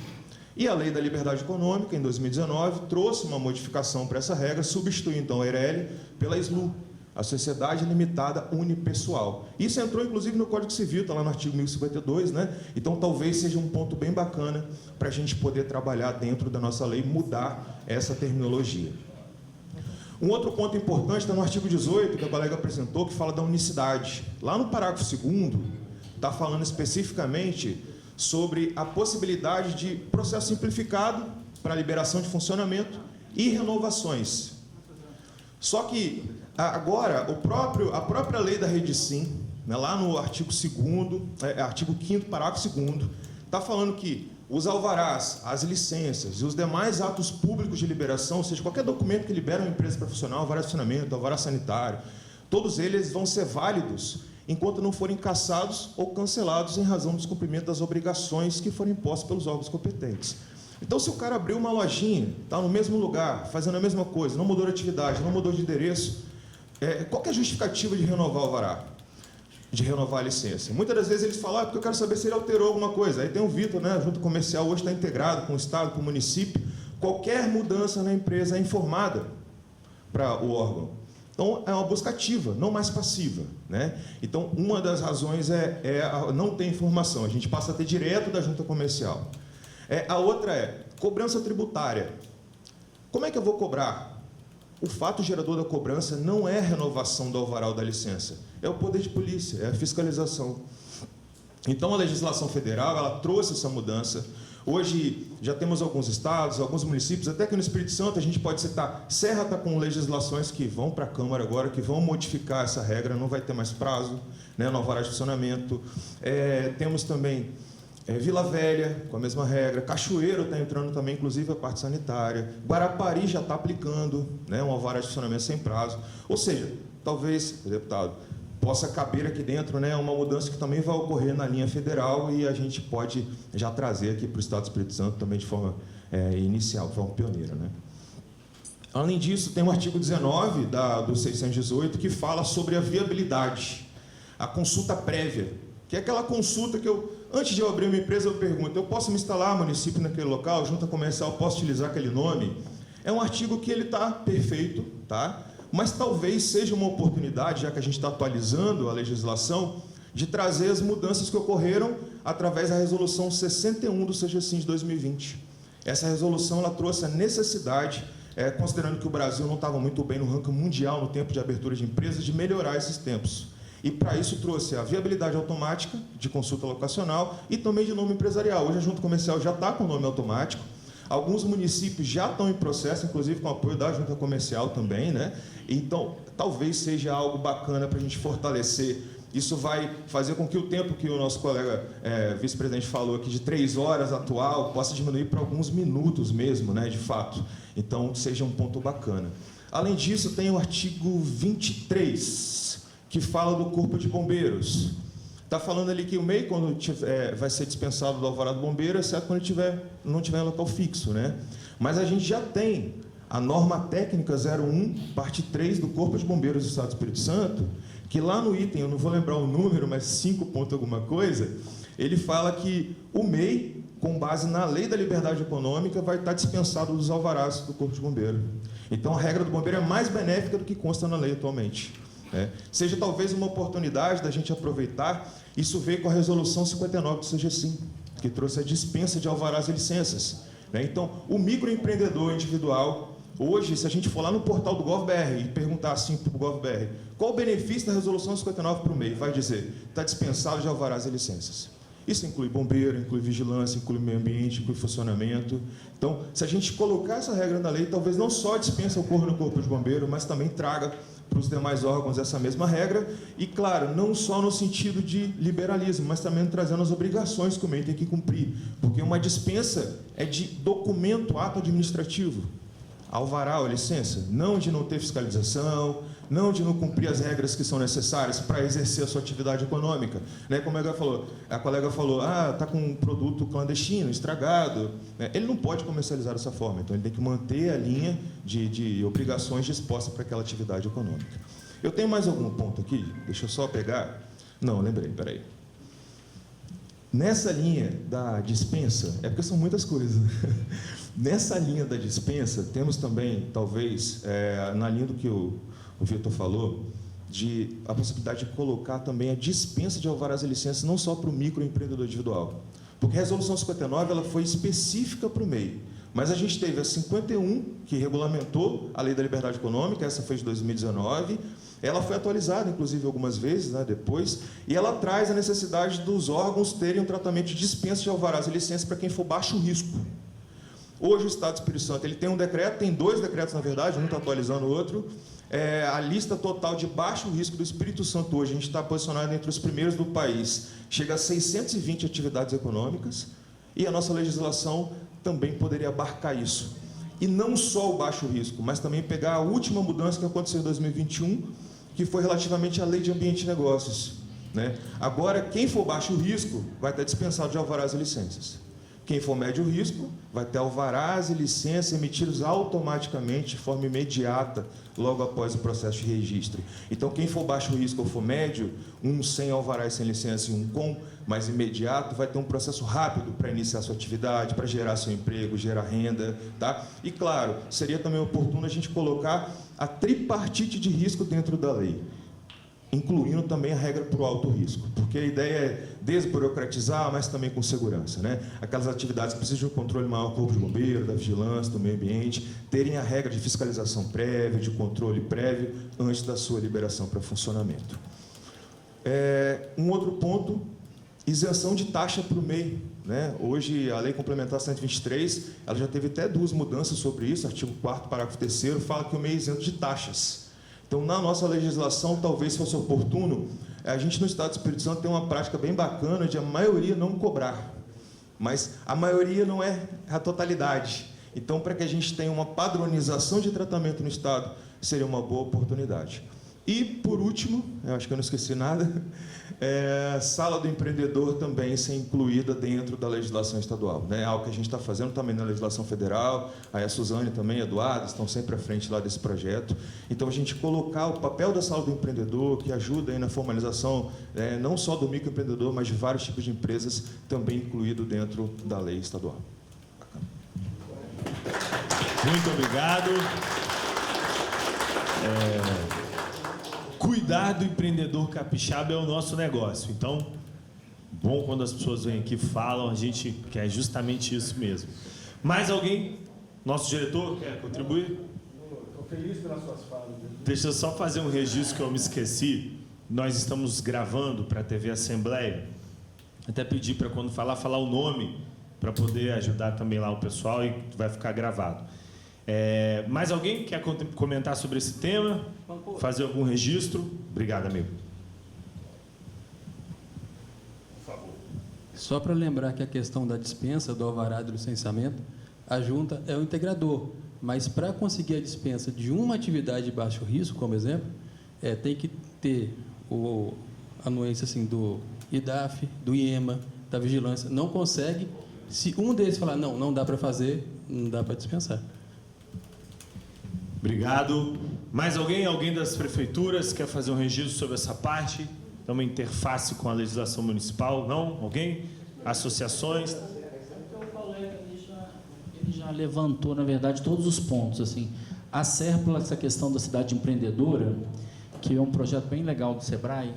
E a Lei da Liberdade Econômica, em 2019, trouxe uma modificação para essa regra, substituiu, então, a EIRELI pela SLU, a Sociedade Limitada Unipessoal. Isso entrou, inclusive, no Código Civil, está lá no artigo 1052, né? Então, talvez seja um ponto bem bacana para a gente poder trabalhar dentro da nossa lei, mudar essa terminologia. Um outro ponto importante está no artigo 18, que a colega apresentou, que fala da unicidade. Lá no parágrafo 2º, está falando especificamente sobre a possibilidade de processo simplificado para liberação de funcionamento e renovações. Só que, agora, a própria lei da Rede Sim, né, lá no artigo 2º, artigo 5º, parágrafo 2º, está falando que os alvarás, as licenças e os demais atos públicos de liberação, ou seja, qualquer documento que libera uma empresa profissional, alvará de funcionamento, alvará sanitário, todos eles vão ser válidos enquanto não forem cassados ou cancelados em razão do descumprimento das obrigações que forem impostas pelos órgãos competentes. Então, se o cara abriu uma lojinha, está no mesmo lugar, fazendo a mesma coisa, não mudou de atividade, não mudou de endereço, qual que é a justificativa de renovar o alvará? De renovar a licença? Muitas das vezes eles falam, porque eu quero saber se ele alterou alguma coisa. Aí tem o Vitor, né? A junta comercial hoje está integrado com o Estado, com o município. Qualquer mudança na empresa é informada para o órgão. Então, é uma busca ativa, não mais passiva, né? Então, uma das razões é não ter informação. A gente passa a ter direto da junta comercial. A outra é cobrança tributária. Como é que eu vou cobrar? O fato gerador da cobrança não é a renovação do alvará ou da licença, é o poder de polícia, é a fiscalização. Então, a legislação federal ela trouxe essa mudança. Hoje, já temos alguns estados, alguns municípios, até que no Espírito Santo a gente pode citar, Serra está com legislações que vão para a Câmara agora, que vão modificar essa regra, não vai ter mais prazo, né, no alvará de funcionamento. Temos também Vila Velha, com a mesma regra. Cachoeiro está entrando também, inclusive, a parte sanitária. Guarapari já está aplicando, né, um alvará de funcionamento sem prazo. Ou seja, talvez, deputado, possa caber aqui dentro, né, uma mudança que também vai ocorrer na linha federal e a gente pode já trazer aqui para o Estado do Espírito Santo também de forma inicial, de forma pioneira, né? Além disso, tem o artigo 19 do 618 que fala sobre a viabilidade, a consulta prévia, que é aquela consulta que antes de eu abrir uma empresa, eu pergunto, eu posso me instalar município naquele local, junta comercial, posso utilizar aquele nome? É um artigo que ele está perfeito, tá? Mas talvez seja uma oportunidade, já que a gente está atualizando a legislação, de trazer as mudanças que ocorreram através da resolução 61 do CGSIM de 2020. Essa resolução ela trouxe a necessidade, considerando que o Brasil não estava muito bem no ranking mundial no tempo de abertura de empresas, de melhorar esses tempos. E para isso trouxe a viabilidade automática de consulta locacional e também de nome empresarial. Hoje a Junta Comercial já está com nome automático. Alguns municípios já estão em processo, inclusive com apoio da Junta Comercial também, né? Então, talvez seja algo bacana para a gente fortalecer. Isso vai fazer com que o tempo que o nosso colega vice-presidente falou aqui, de 3 horas atual, possa diminuir para alguns minutos mesmo, né, de fato. Então, seja um ponto bacana. Além disso, tem o artigo 23, que fala do Corpo de Bombeiros. Está falando ali que o MEI, quando vai ser dispensado do alvará do bombeiro, exceto quando ele não tiver em local fixo, né? Mas a gente já tem a norma técnica 01, parte 3 do Corpo de Bombeiros do Estado do Espírito Santo, que lá no item, eu não vou lembrar o número, mas 5 ponto alguma coisa, ele fala que o MEI, com base na Lei da Liberdade Econômica, vai estar dispensado dos alvarás do Corpo de Bombeiro. Então, a regra do bombeiro é mais benéfica do que consta na lei atualmente. Seja talvez uma oportunidade da gente aproveitar. Isso veio com a resolução 59 do CGSIM, que trouxe a dispensa de alvarás e licenças. Então, o microempreendedor individual, hoje, se a gente for lá no portal do GovBR e perguntar assim para o GovBR, qual o benefício da resolução 59 para o MEI? Vai dizer, está dispensado de alvarás e licenças. Isso inclui bombeiro, inclui vigilância, inclui meio ambiente, inclui funcionamento. Então, se a gente colocar essa regra na lei, talvez não só dispensa ocorra no Corpo de Bombeiro, mas também traga para os demais órgãos essa mesma regra. E, claro, não só no sentido de liberalismo, mas também trazendo as obrigações que o MEI tem que cumprir. Porque uma dispensa é de documento, ato administrativo. Alvará ou licença, não de não ter fiscalização, não de não cumprir as regras que são necessárias para exercer a sua atividade econômica. Como a colega falou, está com um produto clandestino, estragado. Ele não pode comercializar dessa forma, então ele tem que manter a linha de obrigações dispostas para aquela atividade econômica. Eu tenho mais algum ponto aqui? Deixa eu só pegar. Não, lembrei, peraí. Nessa linha da dispensa, é porque são muitas coisas. Nessa linha da dispensa, temos também, talvez, na linha do que o Vitor falou, de a possibilidade de colocar também a dispensa de alvarás e licenças não só para o microempreendedor individual. Porque a Resolução 59 ela foi específica para o MEI. Mas a gente teve a 51, que regulamentou a Lei da Liberdade Econômica, essa foi de 2019, ela foi atualizada, inclusive, algumas vezes, depois, e ela traz a necessidade dos órgãos terem um tratamento de dispensa de alvarás e licenças para quem for baixo risco. Hoje, o Estado do Espírito Santo ele tem um decreto, tem 2 decretos, na verdade, um está atualizando o outro. A lista total de baixo risco do Espírito Santo hoje, a gente está posicionado entre os primeiros do país, chega a 620 atividades econômicas, e a nossa legislação também poderia abarcar isso. E não só o baixo risco, mas também pegar a última mudança que aconteceu em 2021, que foi relativamente à Lei de Ambiente e Negócios. Agora, quem for baixo risco vai estar dispensado de alvarás e licenças. Quem for médio risco vai ter alvarás e licenças emitidos automaticamente, de forma imediata, logo após o processo de registro. Então, quem for baixo risco ou for médio, um sem alvará e sem licença e um com mais imediato, vai ter um processo rápido para iniciar sua atividade, para gerar seu emprego, gerar renda. E, claro, seria também oportuno a gente colocar a tripartite de risco dentro da lei, incluindo também a regra para o alto risco, porque a ideia é desburocratizar, mas também com segurança. Aquelas atividades que precisam de um controle maior do Corpo de Bombeiro, da vigilância, do meio ambiente, terem a regra de fiscalização prévia, de controle prévio, antes da sua liberação para funcionamento. Um outro ponto, isenção de taxa para o MEI. Hoje, a Lei Complementar 123, ela já teve até 2 mudanças sobre isso, artigo 4º, parágrafo 3º, fala que o MEI é isento de taxas. Então, na nossa legislação, talvez fosse oportuno, a gente no Estado do Espírito Santo tem uma prática bem bacana de a maioria não cobrar, mas a maioria não é a totalidade. Então, para que a gente tenha uma padronização de tratamento no Estado, seria uma boa oportunidade. E, por último, eu acho que eu não esqueci nada, sala do empreendedor também ser incluída dentro da legislação estadual. Algo que a gente está fazendo também na legislação federal, aí a Suzane também, a Eduardo, estão sempre à frente lá desse projeto. Então, a gente colocar o papel da sala do empreendedor, que ajuda aí na formalização, não só do microempreendedor, mas de vários tipos de empresas, também incluído dentro da lei estadual. Muito obrigado. Cuidar do empreendedor capixaba é o nosso negócio. Então, bom quando as pessoas vêm aqui e falam, a gente quer justamente isso mesmo. Mais alguém? Nosso diretor quer contribuir? Estou feliz pelas suas falas. Deixa eu só fazer um registro que eu me esqueci. nós estamos gravando para a TV Assembleia, até pedir para quando falar o nome, para poder ajudar também lá o pessoal e vai ficar gravado. Mais alguém quer comentar sobre esse tema? Fazer algum registro? Obrigado, amigo. Por favor. Só para lembrar que a questão da dispensa do alvará de licenciamento, a junta é o integrador, mas para conseguir a dispensa de uma atividade de baixo risco, como exemplo, tem que ter a anuência assim, do IDAF, do IEMA, da vigilância. Não consegue. Se um deles falar, não dá para fazer, não dá para dispensar. Obrigado. Mais alguém? Alguém das prefeituras quer fazer um registro sobre essa parte? É uma interface com a legislação municipal? Não? Alguém? Associações? O colega ele já levantou, na verdade, todos os pontos. Assim, a SERPLA, essa questão da cidade empreendedora, que é um projeto bem legal do SEBRAE,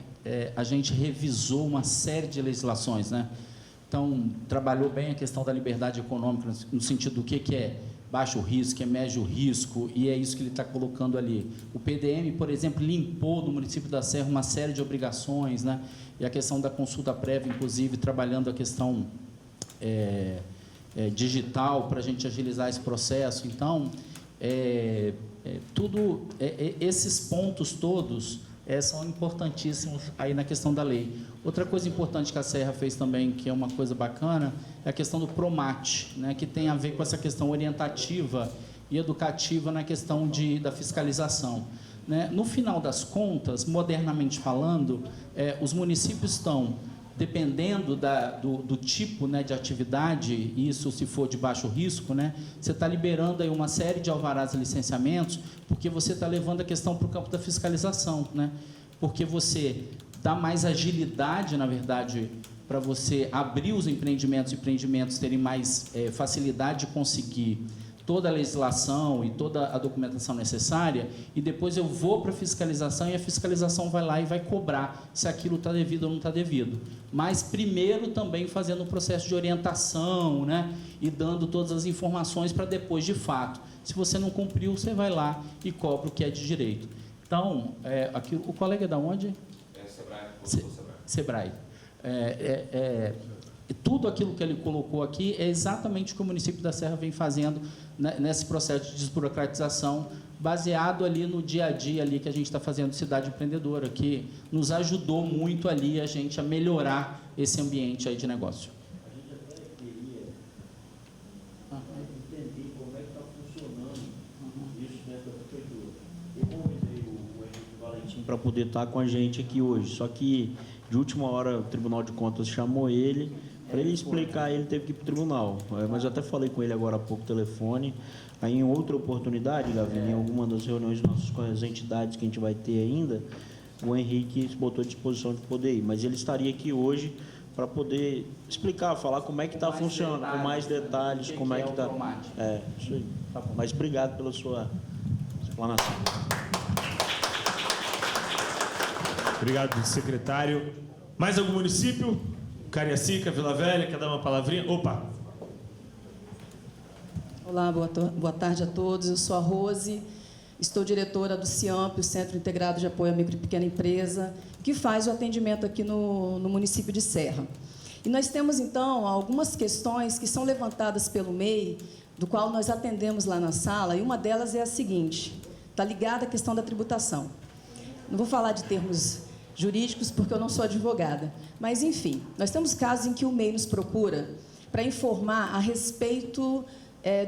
a gente revisou uma série de legislações, né? Então, trabalhou bem a questão da liberdade econômica, no sentido do que é baixo risco, que é médio risco, e é isso que ele está colocando ali. O PDM, por exemplo, limpou no município da Serra uma série de obrigações, né? E a questão da consulta prévia, inclusive, trabalhando a questão digital para a gente agilizar esse processo. Então, esses pontos todos são importantíssimos aí na questão da lei. Outra coisa importante que a Serra fez também, que é uma coisa bacana, é a questão do PROMAT, né, que tem a ver com essa questão orientativa e educativa na questão da fiscalização. Né? No final das contas, modernamente falando, os municípios estão, dependendo do tipo, né, de atividade, isso se for de baixo risco, né, você está liberando aí uma série de alvarás e licenciamentos, porque você está levando a questão para o campo da fiscalização, né, porque você dá mais agilidade, na verdade, para você abrir os empreendimentos terem mais facilidade de conseguir toda a legislação e toda a documentação necessária, e depois eu vou para a fiscalização e a fiscalização vai lá e vai cobrar se aquilo está devido ou não está devido. Mas primeiro também fazendo um processo de orientação, né, e dando todas as informações para depois, de fato, se você não cumpriu, você vai lá e cobra o que é de direito. Então, o colega é da onde? SEBRAE. Tudo aquilo que ele colocou aqui é exatamente o que o município da Serra vem fazendo nesse processo de desburocratização, baseado ali no dia a dia ali que a gente está fazendo Cidade Empreendedora, que nos ajudou muito ali a gente a melhorar esse ambiente aí de negócio. A gente até queria entender como é que está funcionando isso dentro da prefeitura. Eu convidei o Henrique Valentim para poder estar com a gente aqui hoje, só que de última hora o Tribunal de Contas chamou ele. Para ele explicar, ele teve que ir para o tribunal. Mas eu até falei com ele agora há pouco no telefone. Aí, em outra oportunidade, Gavin, em alguma das reuniões nossas com as entidades que a gente vai ter ainda, o Henrique se botou à disposição de poder ir. Mas ele estaria aqui hoje para poder explicar, falar como é que está funcionando, com mais detalhes, como é que está. Isso aí. Tá bom. Mas obrigado pela sua explanação. Obrigado, secretário. Mais algum município? Cariacica, Vila Velha, quer dar uma palavrinha? Opa! Olá, boa tarde a todos. Eu sou a Rose, estou diretora do CIAMP, o Centro Integrado de Apoio à Micro e Pequena Empresa, que faz o atendimento aqui no município de Serra. E nós temos, então, algumas questões que são levantadas pelo MEI, do qual nós atendemos lá na sala, e uma delas é a seguinte, está ligada à questão da tributação. Não vou falar de termos jurídicos, porque eu não sou advogada. Mas, enfim, nós temos casos em que o MEI nos procura para informar a respeito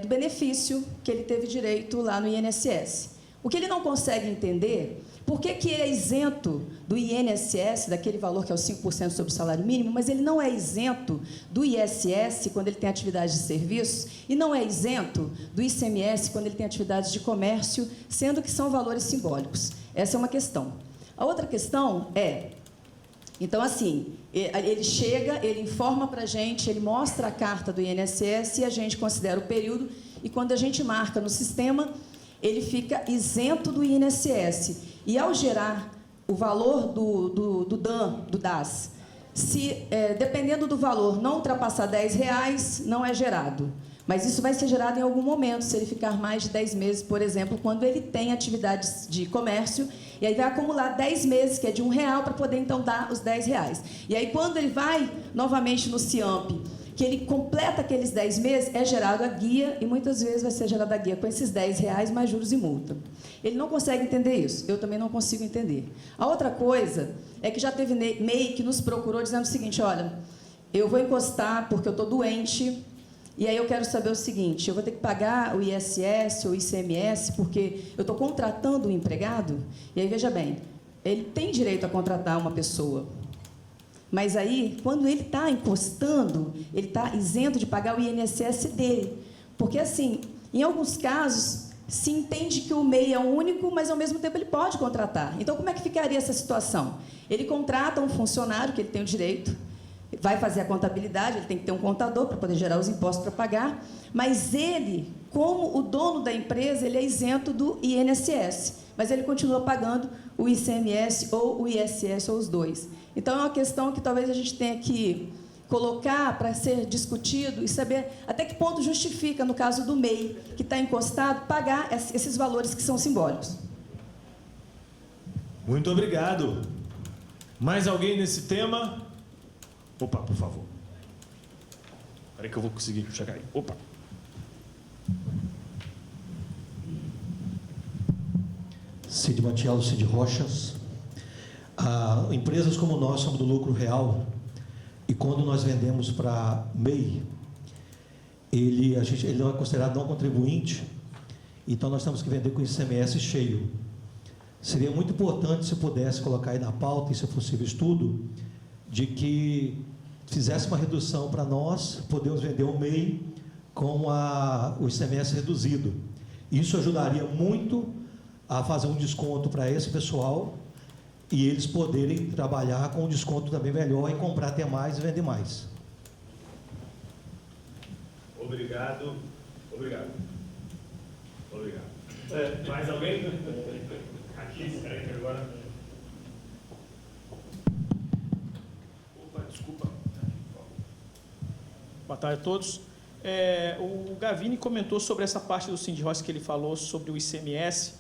do benefício que ele teve direito lá no INSS. O que ele não consegue entender, por que ele é isento do INSS, daquele valor que é o 5% sobre o salário mínimo, mas ele não é isento do ISS, quando ele tem atividade de serviços, e não é isento do ICMS, quando ele tem atividades de comércio, sendo que são valores simbólicos. Essa é uma questão. A outra questão então, assim, ele chega, ele informa para a gente, ele mostra a carta do INSS e a gente considera o período, e quando a gente marca no sistema, ele fica isento do INSS. E, ao gerar o valor do DAS, se, dependendo do valor, não ultrapassar R$10, não é gerado. Mas isso vai ser gerado em algum momento, se ele ficar mais de 10 meses, por exemplo, quando ele tem atividades de comércio, e aí vai acumular 10 meses, que é de R$1, para poder, então, dar os R$10. E aí, quando ele vai novamente no CIAMP, que ele completa aqueles 10 meses, é gerado a guia, e muitas vezes vai ser gerada a guia com esses R$10 mais juros e multa. Ele não consegue entender isso, eu também não consigo entender. A outra coisa é que já teve MEI que nos procurou dizendo o seguinte: olha, eu vou encostar porque eu estou doente, e aí eu quero saber o seguinte, eu vou ter que pagar o ISS ou o ICMS porque eu estou contratando um empregado? E aí, veja bem, ele tem direito a contratar uma pessoa, mas aí, quando ele está encostando, ele está isento de pagar o INSS dele. Porque, assim, em alguns casos, se entende que o MEI é o único, mas, ao mesmo tempo, ele pode contratar. Então, como é que ficaria essa situação? Ele contrata um funcionário, que ele tem o direito, vai fazer a contabilidade, ele tem que ter um contador para poder gerar os impostos para pagar, mas ele, como o dono da empresa, ele é isento do INSS, mas ele continua pagando o ICMS ou o ISS, ou os dois. Então, é uma questão que talvez a gente tenha que colocar para ser discutido e saber até que ponto justifica, no caso do MEI, que está encostado, pagar esses valores que são simbólicos. Muito obrigado. Mais alguém nesse tema? Opa, por favor. Espera aí que eu vou conseguir chegar aí. Opa. Cid Matiello, Cid Rochas. Empresas como nós somos do lucro real, e quando nós vendemos para MEI, ele não é considerado não contribuinte, então nós temos que vender com ICMS cheio. Seria muito importante se pudesse colocar aí na pauta, e se possível estudo, de que fizesse uma redução para nós podermos vender o MEI com o ICMS reduzido. Isso ajudaria muito a fazer um desconto para esse pessoal e eles poderem trabalhar com um desconto também melhor e comprar até mais e vender mais. Obrigado. Obrigado. Obrigado. Mais alguém? Aqui, espera aí que agora... Opa, desculpa. Boa tarde a todos. O Gavini comentou sobre essa parte do Sindross que ele falou sobre o ICMS,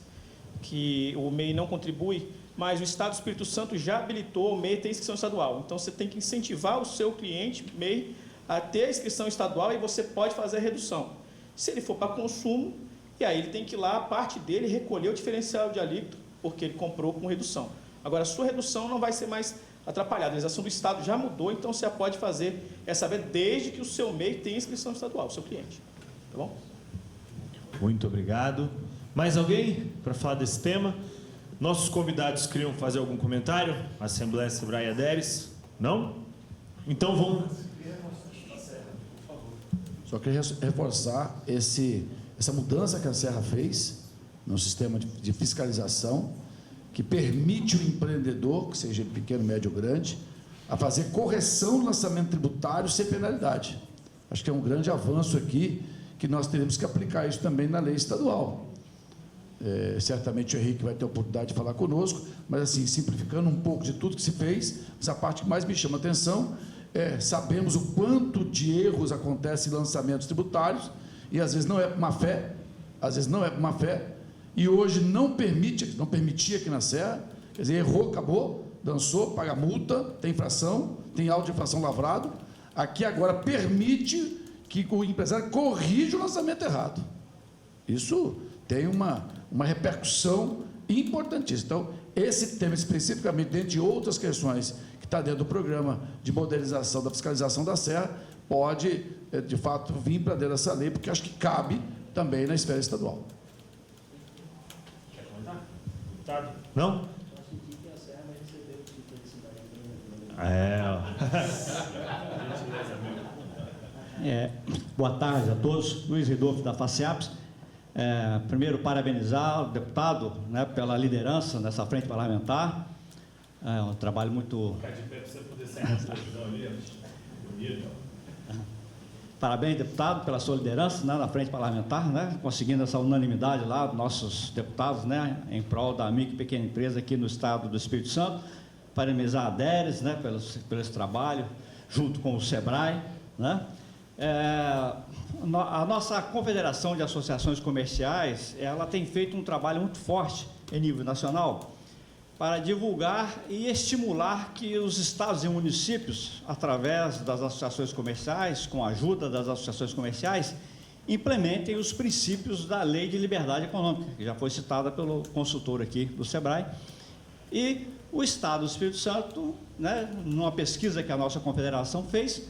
que o MEI não contribui, mas o Estado do Espírito Santo já habilitou o MEI a ter inscrição estadual. Então, você tem que incentivar o seu cliente, MEI, a ter a inscrição estadual e você pode fazer a redução. Se ele for para consumo, e aí ele tem que ir lá, a parte dele, recolher o diferencial de alíquota, porque ele comprou com redução. Agora, a sua redução não vai ser mais atrapalhada. A legislação do Estado já mudou, então você pode fazer essa venda desde que o seu MEI tenha inscrição estadual, o seu cliente. Tá bom? Muito obrigado. Mais alguém para falar desse tema? Nossos convidados queriam fazer algum comentário? Assembleia Sebrae Aderes? Não? Então vamos... Só queria reforçar essa mudança que a Serra fez no sistema de fiscalização, que permite o empreendedor, que seja pequeno, médio ou grande, a fazer correção no lançamento tributário sem penalidade. Acho que é um grande avanço aqui, que nós teremos que aplicar isso também na lei estadual. Certamente o Henrique vai ter a oportunidade de falar conosco, mas assim, simplificando um pouco de tudo que se fez, mas a parte que mais me chama a atenção sabemos o quanto de erros acontecem em lançamentos tributários, e às vezes não é por má fé, e hoje não permitia aqui na Serra, quer dizer, errou, acabou, dançou, paga multa, tem infração, tem auto de infração lavrado. Aqui agora permite que o empresário corrija o lançamento errado. Isso tem uma repercussão importantíssima. Então, esse tema especificamente, dentre outras questões que está dentro do programa de modernização da fiscalização da Serra, pode, de fato, vir para dentro dessa lei, porque acho que cabe também na esfera estadual. Não? Boa tarde a todos. Luiz Ridolfo, da FACEAPS. Primeiro, parabenizar o deputado, né, pela liderança nessa frente parlamentar. É um trabalho muito... Ficar de pé para você poder sair na televisão ali. Bonito. Parabéns, deputado, pela sua liderança, né, na frente parlamentar, né, conseguindo essa unanimidade lá dos nossos deputados, né, em prol da micro e pequena empresa aqui no estado do Espírito Santo. Parabenizar a Aderes, né, pelo esse trabalho, junto com o Sebrae, né. A nossa Confederação de Associações Comerciais, ela tem feito um trabalho muito forte em nível nacional para divulgar e estimular que os estados e municípios, através das associações comerciais, com a ajuda das associações comerciais, implementem os princípios da Lei de Liberdade Econômica, que já foi citada pelo consultor aqui do SEBRAE. E o Estado do Espírito Santo, né, numa pesquisa que a nossa confederação fez,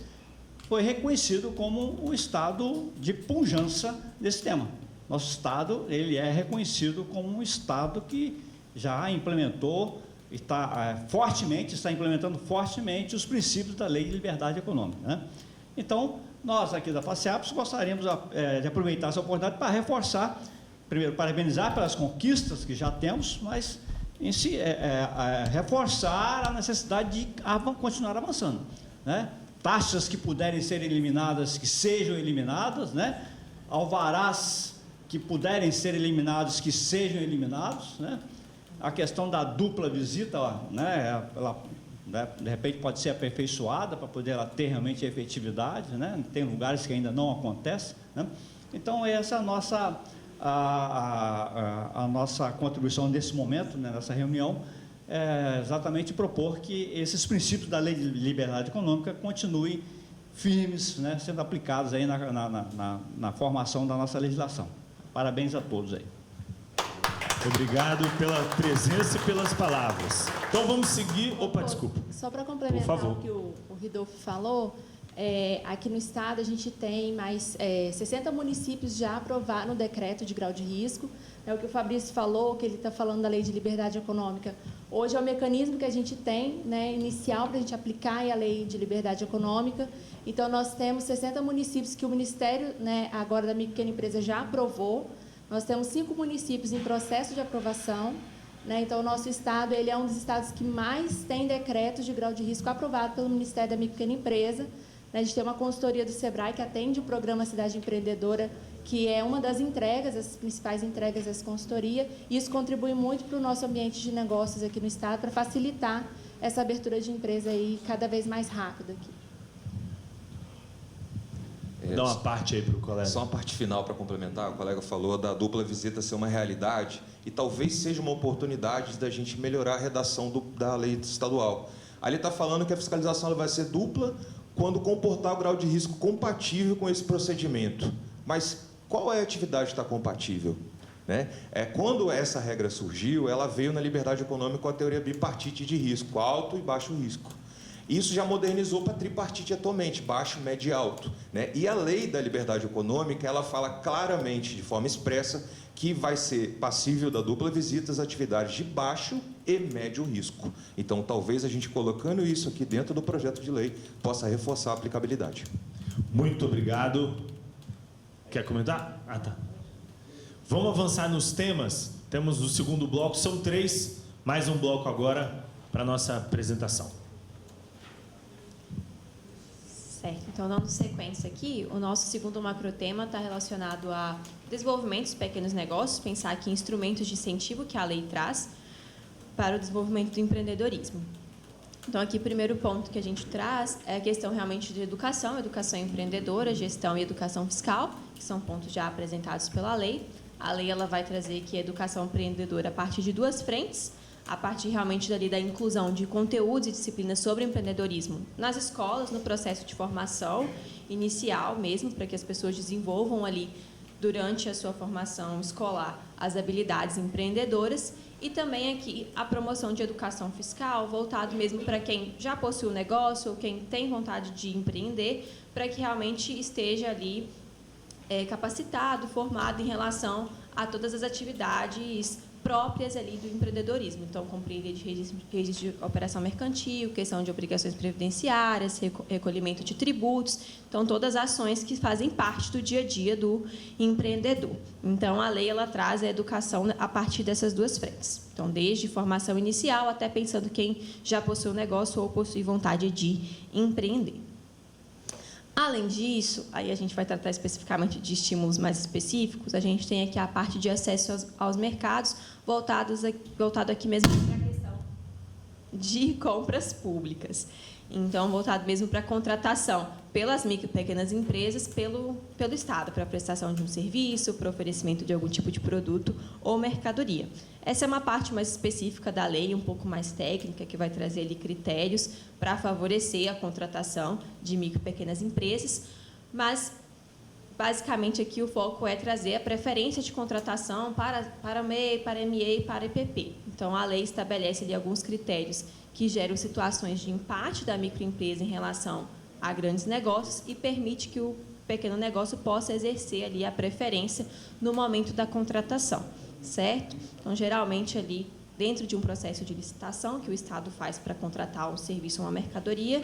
foi reconhecido como o estado de pujança desse tema. Nosso estado, ele é reconhecido como um estado que já implementou, está implementando fortemente os princípios da Lei de Liberdade Econômica, né? Então, nós aqui da FACEAPS gostaríamos de aproveitar essa oportunidade para reforçar, primeiro, parabenizar pelas conquistas que já temos, mas em si, reforçar a necessidade de continuar avançando, né? Taxas que puderem ser eliminadas, que sejam eliminadas, né? Alvarás que puderem ser eliminados, que sejam eliminados, né? A questão da dupla visita, né? Ela, de repente, pode ser aperfeiçoada para poder ela ter realmente efetividade, né? Tem lugares que ainda não acontece, né? Então, essa é a nossa contribuição nesse momento, né? Nessa reunião, é exatamente propor que esses princípios da Lei de Liberdade Econômica continuem firmes, né, sendo aplicados aí na formação da nossa legislação. Parabéns a todos aí. Obrigado pela presença e pelas palavras. Então vamos seguir. Opa, desculpa. Só para complementar o que o Ridolfo falou, aqui no estado a gente tem mais 60 municípios já aprovaram o decreto de grau de risco. É o que o Fabrício falou, que ele está falando da Lei de Liberdade Econômica. Hoje é o mecanismo que a gente tem, né, inicial para a gente aplicar a Lei de Liberdade Econômica. Então, nós temos 60 municípios que o Ministério, né, agora da Micro e Pequena Empresa, já aprovou. Nós temos 5 municípios em processo de aprovação, né? Então, o nosso estado, ele é um dos estados que mais tem decretos de grau de risco aprovado pelo Ministério da Micro e Pequena Empresa. A gente tem uma consultoria do SEBRAE que atende o programa Cidade Empreendedora, que é uma das entregas, as principais entregas dessa consultoria, e isso contribui muito para o nosso ambiente de negócios aqui no estado, para facilitar essa abertura de empresa aí cada vez mais rápida aqui. Dá uma parte aí para o colega. Só uma parte final para complementar. O colega falou da dupla visita ser uma realidade e talvez seja uma oportunidade da gente melhorar a redação da lei estadual. Ali está falando que a fiscalização ela vai ser dupla quando comportar o grau de risco compatível com esse procedimento. Mas qual é a atividade que está compatível? Né? Quando essa regra surgiu, ela veio na liberdade econômica com a teoria bipartite de risco, alto e baixo risco. Isso já modernizou para tripartite atualmente, baixo, médio e alto, né? E a lei da liberdade econômica, ela fala claramente, de forma expressa, que vai ser passível da dupla visita as atividades de baixo e médio risco. Então, talvez a gente colocando isso aqui dentro do projeto de lei possa reforçar a aplicabilidade. Muito obrigado. Quer comentar? Ah, tá. Vamos avançar nos temas. Temos o segundo bloco, são 3, mais um bloco agora para a nossa apresentação. Certo, então, dando sequência aqui, o nosso segundo macrotema está relacionado a desenvolvimento dos pequenos negócios, pensar aqui em instrumentos de incentivo que a lei traz para o desenvolvimento do empreendedorismo. Então, aqui, o primeiro ponto que a gente traz é a questão realmente de educação empreendedora, gestão e educação fiscal, que são pontos já apresentados pela lei. A lei ela vai trazer aqui a educação empreendedora a partir de 2 frentes, a partir realmente dali da inclusão de conteúdos e disciplinas sobre empreendedorismo nas escolas, no processo de formação inicial mesmo, para que as pessoas desenvolvam ali, durante a sua formação escolar, as habilidades empreendedoras, e também aqui a promoção de educação fiscal, voltado mesmo para quem já possui um negócio ou quem tem vontade de empreender, para que realmente esteja ali capacitado, formado em relação a todas as atividades próprias ali do empreendedorismo. Então, compreende de registro de operação mercantil, questão de obrigações previdenciárias, recolhimento de tributos, então todas as ações que fazem parte do dia a dia do empreendedor. Então, a lei ela traz a educação a partir dessas 2 frentes. Então, desde formação inicial até pensando quem já possui um negócio ou possui vontade de empreender. Além disso, aí a gente vai tratar especificamente de estímulos mais específicos, a gente tem aqui a parte de acesso aos mercados, voltado aqui mesmo para a questão de compras públicas. Então, voltado mesmo para a contratação pelas micro e pequenas empresas, pelo Estado, para a prestação de um serviço, para o oferecimento de algum tipo de produto ou mercadoria. Essa é uma parte mais específica da lei, um pouco mais técnica, que vai trazer ali critérios para favorecer a contratação de micro e pequenas empresas, mas, basicamente, aqui o foco é trazer a preferência de contratação para MEI, para ME e para EPP. Então, a lei estabelece ali alguns critérios que geram situações de empate da microempresa em relação a grandes negócios e permite que o pequeno negócio possa exercer ali a preferência no momento da contratação, certo? Então, geralmente, ali, dentro de um processo de licitação que o Estado faz para contratar um serviço ou uma mercadoria,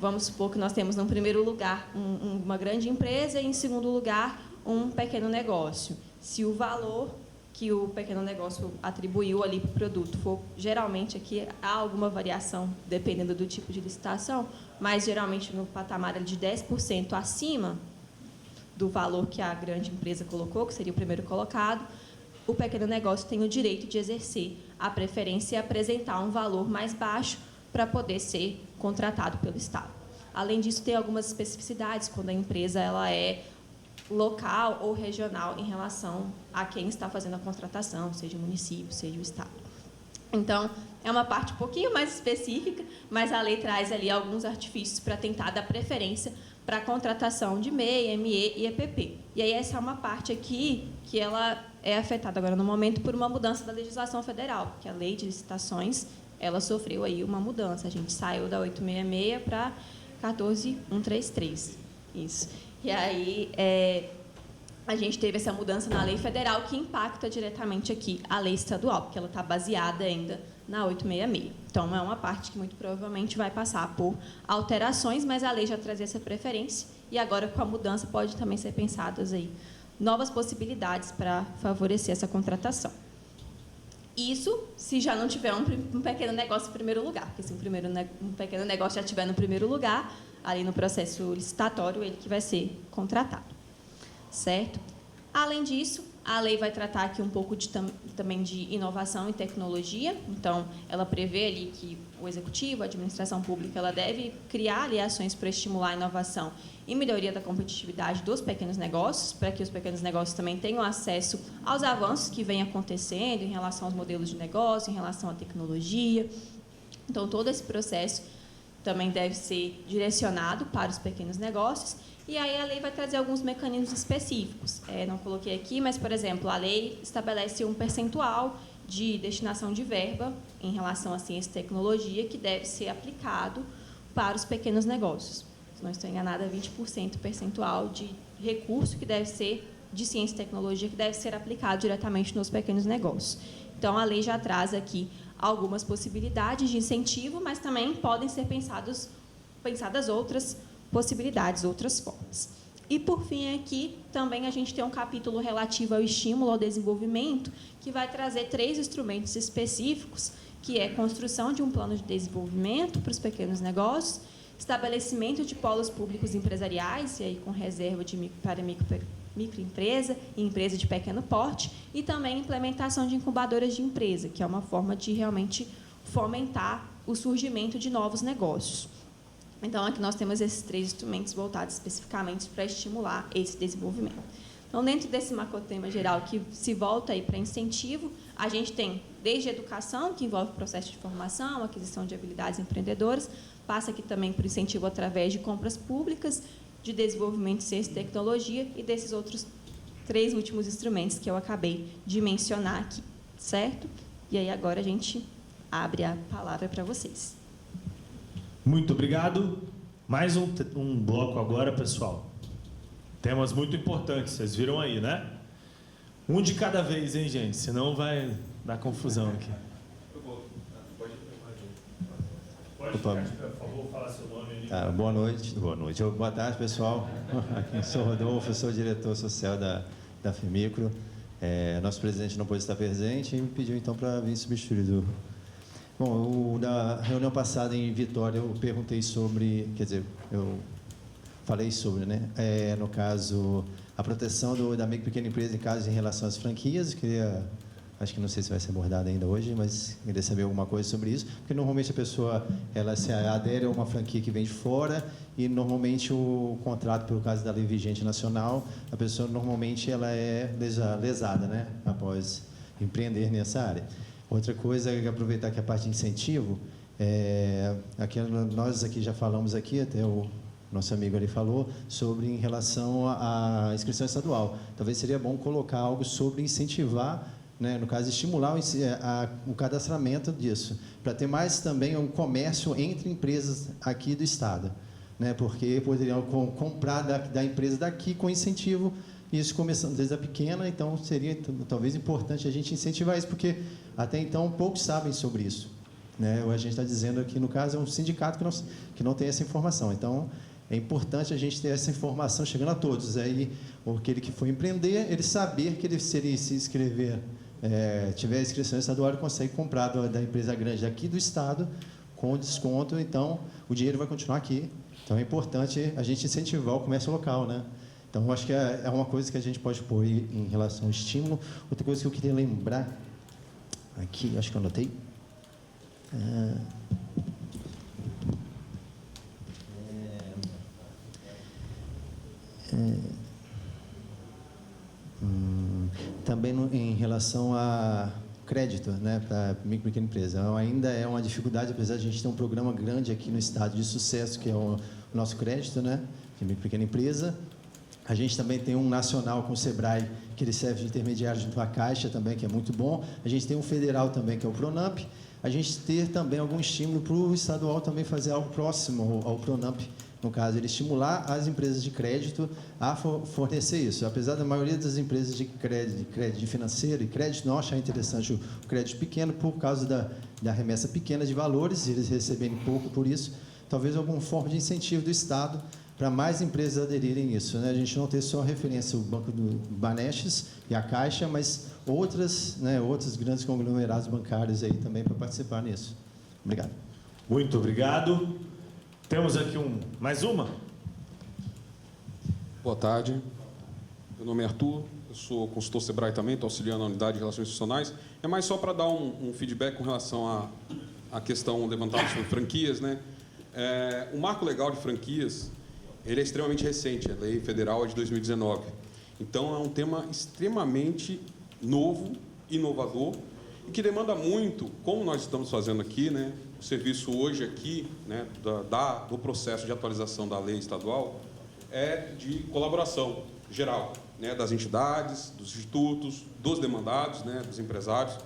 vamos supor que nós temos, no primeiro lugar, uma grande empresa e, em segundo lugar, um pequeno negócio. Se o valor que o pequeno negócio atribuiu ali para o produto for, geralmente, aqui há alguma variação, dependendo do tipo de licitação, mas, geralmente, no patamar de 10% acima do valor que a grande empresa colocou, que seria o primeiro colocado, o pequeno negócio tem o direito de exercer a preferência e apresentar um valor mais baixo para poder ser contratado pelo Estado. Além disso, tem algumas especificidades quando a empresa ela é local ou regional em relação a quem está fazendo a contratação, seja o município, seja o Estado. Então, é uma parte um pouquinho mais específica, mas a lei traz ali alguns artifícios para tentar dar preferência para a contratação de MEI, ME e EPP. E aí essa é uma parte aqui que ela é afetada agora no momento por uma mudança da legislação federal, porque a lei de licitações ela sofreu aí uma mudança. A gente saiu da 866 para 14133. Isso. E aí a gente teve essa mudança na lei federal que impacta diretamente aqui a lei estadual, porque ela está baseada ainda na 866. Então, é uma parte que muito provavelmente vai passar por alterações, mas a lei já trazia essa preferência e agora, com a mudança, pode também ser pensadas aí novas possibilidades para favorecer essa contratação. Isso se já não tiver um pequeno negócio em primeiro lugar, porque se um pequeno negócio já estiver no primeiro lugar, ali no processo licitatório, ele que vai ser contratado, certo? Além disso, a lei vai tratar aqui um pouco também de inovação e tecnologia. Então, ela prevê ali que o executivo, a administração pública, ela deve criar ali ações para estimular a inovação e melhoria da competitividade dos pequenos negócios, para que os pequenos negócios também tenham acesso aos avanços que vêm acontecendo em relação aos modelos de negócio, em relação à tecnologia. Então, todo esse processo também deve ser direcionado para os pequenos negócios. E aí a lei vai trazer alguns mecanismos específicos. Não coloquei aqui, mas, por exemplo, a lei estabelece um percentual de destinação de verba em relação à ciência e tecnologia que deve ser aplicado para os pequenos negócios. Se não estou enganada, 20% percentual de recurso que deve ser de ciência e tecnologia que deve ser aplicado diretamente nos pequenos negócios. Então, a lei já traz aqui algumas possibilidades de incentivo, mas também podem ser pensadas outras possibilidades, outras formas. E, por fim, aqui também a gente tem um capítulo relativo ao estímulo ao desenvolvimento, que vai trazer 3 instrumentos específicos, que é construção de um plano de desenvolvimento para os pequenos negócios, estabelecimento de polos públicos empresariais, e aí com reserva para microempresa e empresa de pequeno porte, e também implementação de incubadoras de empresa, que é uma forma de realmente fomentar o surgimento de novos negócios. Então, aqui nós temos esses 3 instrumentos voltados especificamente para estimular esse desenvolvimento. Então, dentro desse macrotema geral que se volta aí para incentivo, a gente tem desde educação, que envolve o processo de formação, aquisição de habilidades empreendedoras, passa aqui também por incentivo através de compras públicas, de desenvolvimento de ciência e tecnologia e desses outros 3 últimos instrumentos que eu acabei de mencionar aqui, certo? E aí agora a gente abre a palavra para vocês. Muito obrigado. Mais um bloco agora, pessoal. Temas muito importantes, vocês viram aí, né? Um de cada vez, hein, gente? Senão vai dar confusão aqui. Pode ficar, por favor, falar seu nome. Boa noite. Boa tarde, pessoal. Eu sou Rodolfo, sou diretor social da FEMICRO. Nosso presidente não pôde estar presente e me pediu, então, para vir substituir. Bom, na reunião passada em Vitória, eu perguntei sobre, eu falei sobre, né? No caso, a proteção da micro e pequena empresa em relação às franquias. Queria acho que não sei se vai ser abordado ainda hoje, mas queria saber alguma coisa sobre isso, porque normalmente a pessoa ela se adere a uma franquia que vem de fora e normalmente o contrato, pelo caso da lei vigente nacional, a pessoa normalmente ela é lesada, né, após empreender nessa área. Outra coisa é aproveitar que a parte de incentivo, aqui, nós aqui já falamos aqui, até o nosso amigo ali falou, sobre em relação à inscrição estadual. Talvez seria bom colocar algo sobre incentivar, né, no caso, estimular o cadastramento disso, para ter mais também um comércio entre empresas aqui do Estado, né, porque poderiam comprar da empresa daqui com incentivo, isso começando desde a pequena, então seria talvez importante a gente incentivar isso, porque até então poucos sabem sobre isso, né? A gente está dizendo aqui, no caso, é um sindicato que não tem essa informação, então é importante a gente ter essa informação chegando a todos, aí aquele que for empreender, ele saber que ele, se ele se inscrever, tiver inscrição estadual, ele consegue comprar da empresa grande aqui do Estado com desconto, então o dinheiro vai continuar aqui, então é importante a gente incentivar o comércio local, né? Então, acho que é uma coisa que a gente pode pôr em relação ao estímulo. Outra coisa que eu queria lembrar, aqui, acho que eu anotei. Também em relação a crédito, né, para micro e pequena empresa. Ainda é uma dificuldade, apesar de a gente ter um programa grande aqui no estado de sucesso, que é o nosso crédito, né, de micro e pequena empresa. A gente também tem um nacional com o SEBRAE, que ele serve de intermediário junto à Caixa também, que é muito bom. A gente tem um federal também, que é o PRONAMP. A gente ter também algum estímulo para o estadual também fazer algo próximo ao PRONAMP. No caso, ele estimular as empresas de crédito a fornecer isso. Apesar da maioria das empresas de crédito financeiro e crédito não achar interessante o crédito pequeno por causa da remessa pequena de valores, eles receberem pouco por isso, talvez alguma forma de incentivo do Estado para mais empresas aderirem a isso, né? A gente não ter só referência ao Banco do Banestes e a Caixa, mas outros grandes conglomerados bancários aí também para participar nisso. Obrigado. Muito obrigado. Temos aqui mais uma. Boa tarde. Meu nome é Arthur, eu sou consultor SEBRAE também, estou auxiliando a unidade de relações institucionais. É mais só para dar um feedback com relação à questão levantada sobre franquias, né? O marco legal de franquias, ele é extremamente recente, a lei federal é de 2019. Então, é um tema extremamente novo, inovador, e que demanda muito, como nós estamos fazendo aqui, né, o serviço hoje aqui, né, do processo de atualização da lei estadual, é de colaboração geral, né, das entidades, dos institutos, dos demandados, né, dos empresários.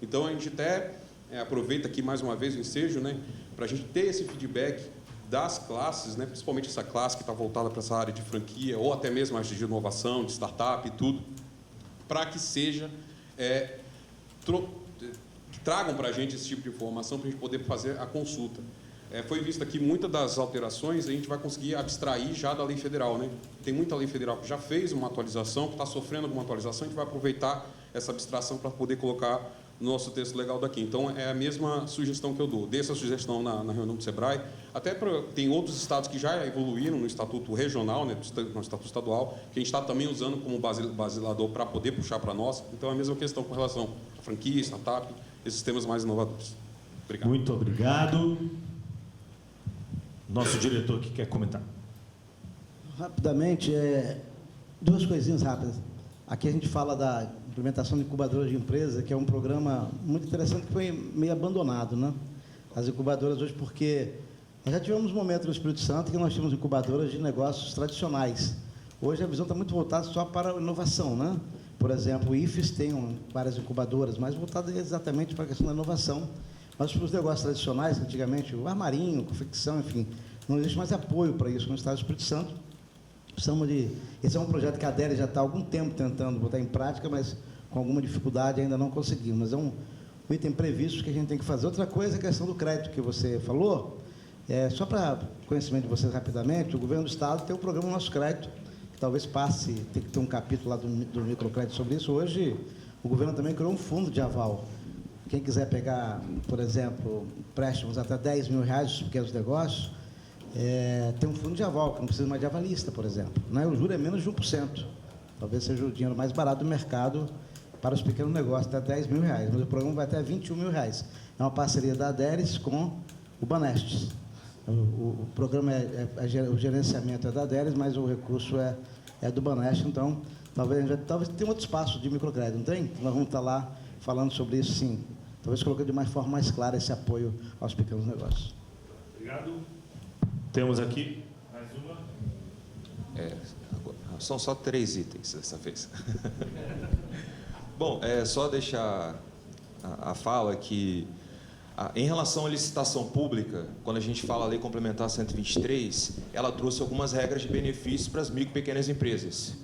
Então, a gente até aproveita aqui mais uma vez o ensejo, né, para a gente ter esse feedback das classes, né, principalmente essa classe que está voltada para essa área de franquia, ou até mesmo as de inovação, de startup e tudo, para que seja, que tragam para a gente esse tipo de informação para a gente poder fazer a consulta. Foi visto aqui muitas das alterações, a gente vai conseguir abstrair já da lei federal, né? Tem muita lei federal que já fez uma atualização, que está sofrendo alguma atualização, a gente vai aproveitar essa abstração para poder colocar no nosso texto legal daqui. Então, é a mesma sugestão que eu dou. Dei essa sugestão na reunião do SEBRAE, até tem outros estados que já evoluíram no estatuto regional, né, no estatuto estadual, que a gente está também usando como basilador para poder puxar para nós. Então, é a mesma questão com relação à franquia, startup, esses temas mais inovadores. Obrigado. Muito obrigado. Nosso diretor que quer comentar. Rapidamente, duas coisinhas rápidas. Aqui a gente fala da implementação de incubadoras de empresa, que é um programa muito interessante que foi meio abandonado, né? As incubadoras hoje, porque nós já tivemos momentos no Espírito Santo que nós tínhamos incubadoras de negócios tradicionais. Hoje a visão está muito voltada só para a inovação, né? Por exemplo, o IFES tem várias incubadoras, mas voltadas exatamente para a questão da inovação. Mas para os negócios tradicionais, antigamente, o armarinho, confecção, enfim, não existe mais apoio para isso no Estado do Espírito Santo. Esse é um projeto que a ADERE já está há algum tempo tentando botar em prática, mas com alguma dificuldade ainda não conseguimos. Mas é um item previsto que a gente tem que fazer. Outra coisa é a questão do crédito que você falou. Só para conhecimento de vocês rapidamente, o governo do Estado tem o programa Nosso Crédito, que talvez passe, tem que ter um capítulo lá do microcrédito sobre isso. Hoje, o governo também criou um fundo de aval. Quem quiser pegar, por exemplo, empréstimos até R$10 mil dos pequenos negócios, tem um fundo de aval, que não precisa mais de avalista, por exemplo. Né? O juro é menos de 1%. Talvez seja o dinheiro mais barato do mercado para os pequenos negócios até R$10 mil, mas o programa vai até R$21 mil. É uma parceria da ADERES com o Banestes. O programa o gerenciamento é da ADERES, mas o recurso é do Banestes, então talvez tenha outro espaço de microcrédito, não tem? Nós vamos estar lá falando sobre isso, sim. Talvez colocando de uma forma mais clara esse apoio aos pequenos negócios. Obrigado. Temos aqui mais uma. São só 3 itens dessa vez. Bom, só deixar a fala que, em relação à licitação pública, quando a gente fala a Lei Complementar 123, ela trouxe algumas regras de benefício para as micro e pequenas empresas.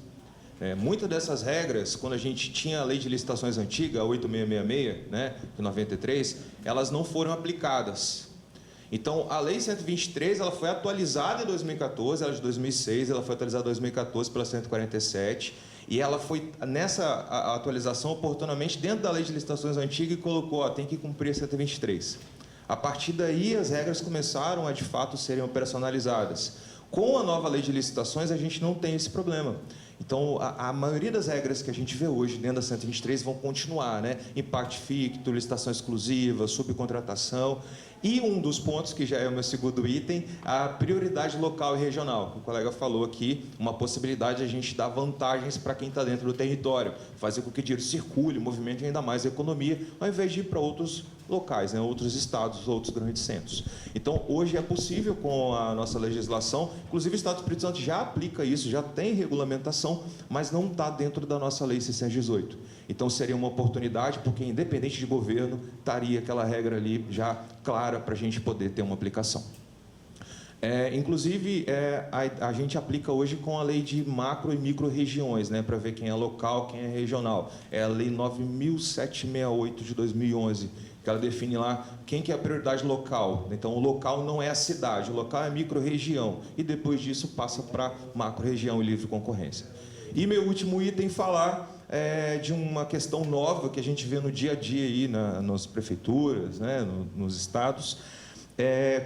Muitas dessas regras, quando a gente tinha a Lei de Licitações antiga, a 8666, né, de 93, elas não foram aplicadas. Então, a Lei 123 ela foi atualizada em 2014, ela é de 2006, ela foi atualizada em 2014 pela 147, e ela foi, nessa atualização, oportunamente, dentro da Lei de Licitações antiga, e colocou, tem que cumprir a 123. A partir daí, as regras começaram a, de fato, serem operacionalizadas. Com a nova Lei de Licitações, a gente não tem esse problema. Então, a maioria das regras que a gente vê hoje dentro da 123 vão continuar, né? Impacto ficto, licitação exclusiva, subcontratação. E um dos pontos, que já é o meu segundo item, a prioridade local e regional. O colega falou aqui, uma possibilidade de a gente dar vantagens para quem está dentro do território, fazer com que o dinheiro circule, movimente ainda mais a economia, ao invés de ir para outros locais, né, outros estados, outros grandes centros. Então, hoje é possível com a nossa legislação, inclusive o Estado do Espírito Santo já aplica isso, já tem regulamentação, mas não está dentro da nossa Lei 618. Então, seria uma oportunidade, porque independente de governo, estaria aquela regra ali já clara para a gente poder ter uma aplicação. Inclusive, a gente aplica hoje com a lei de macro e micro regiões, né, para ver quem é local, quem é regional. É a Lei 9.768 de 2011, que ela define lá quem que é a prioridade local. Então, o local não é a cidade, o local é a micro-região. E depois disso passa para macro-região e livre concorrência. E meu último item, falar de uma questão nova que a gente vê no dia a dia aí nas prefeituras, né, nos estados.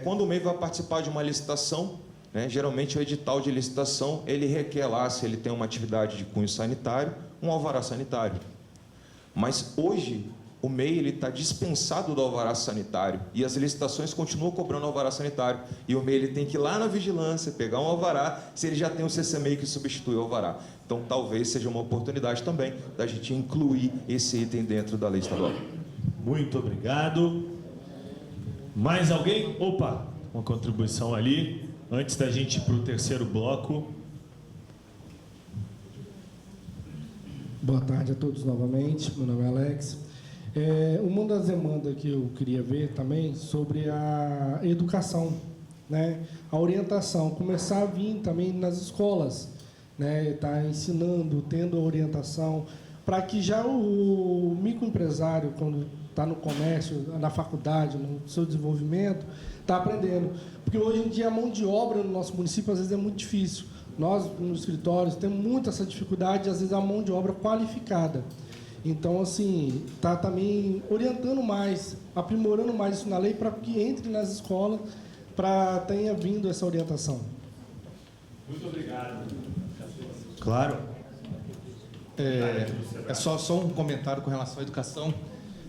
Quando o MEI vai participar de uma licitação, né, geralmente o edital de licitação, ele requer lá, se ele tem uma atividade de cunho sanitário, um alvará sanitário. Mas hoje, o MEI está dispensado do alvará sanitário e as licitações continuam cobrando alvará sanitário. E o MEI ele tem que ir lá na vigilância, pegar um alvará, se ele já tem um CCMEI que substitui o alvará. Então, talvez seja uma oportunidade também da gente incluir esse item dentro da lei estadual. Muito obrigado. Mais alguém? Opa, uma contribuição ali. Antes da gente ir para o terceiro bloco. Boa tarde a todos novamente. Meu nome é Alex. Uma das demandas que eu queria ver também sobre a educação, né? A orientação, começar a vir também nas escolas, né? Tá ensinando, tendo a orientação, para que já o microempresário, quando está no comércio, na faculdade, no seu desenvolvimento, está aprendendo. Porque hoje em dia a mão de obra no nosso município às vezes é muito difícil. Nós, nos escritórios, temos muito essa dificuldade, às vezes a mão de obra qualificada. Então, assim, está também orientando mais, aprimorando mais isso na lei para que entre nas escolas, para tenha vindo essa orientação. Muito obrigado. Claro. Só um comentário com relação à educação.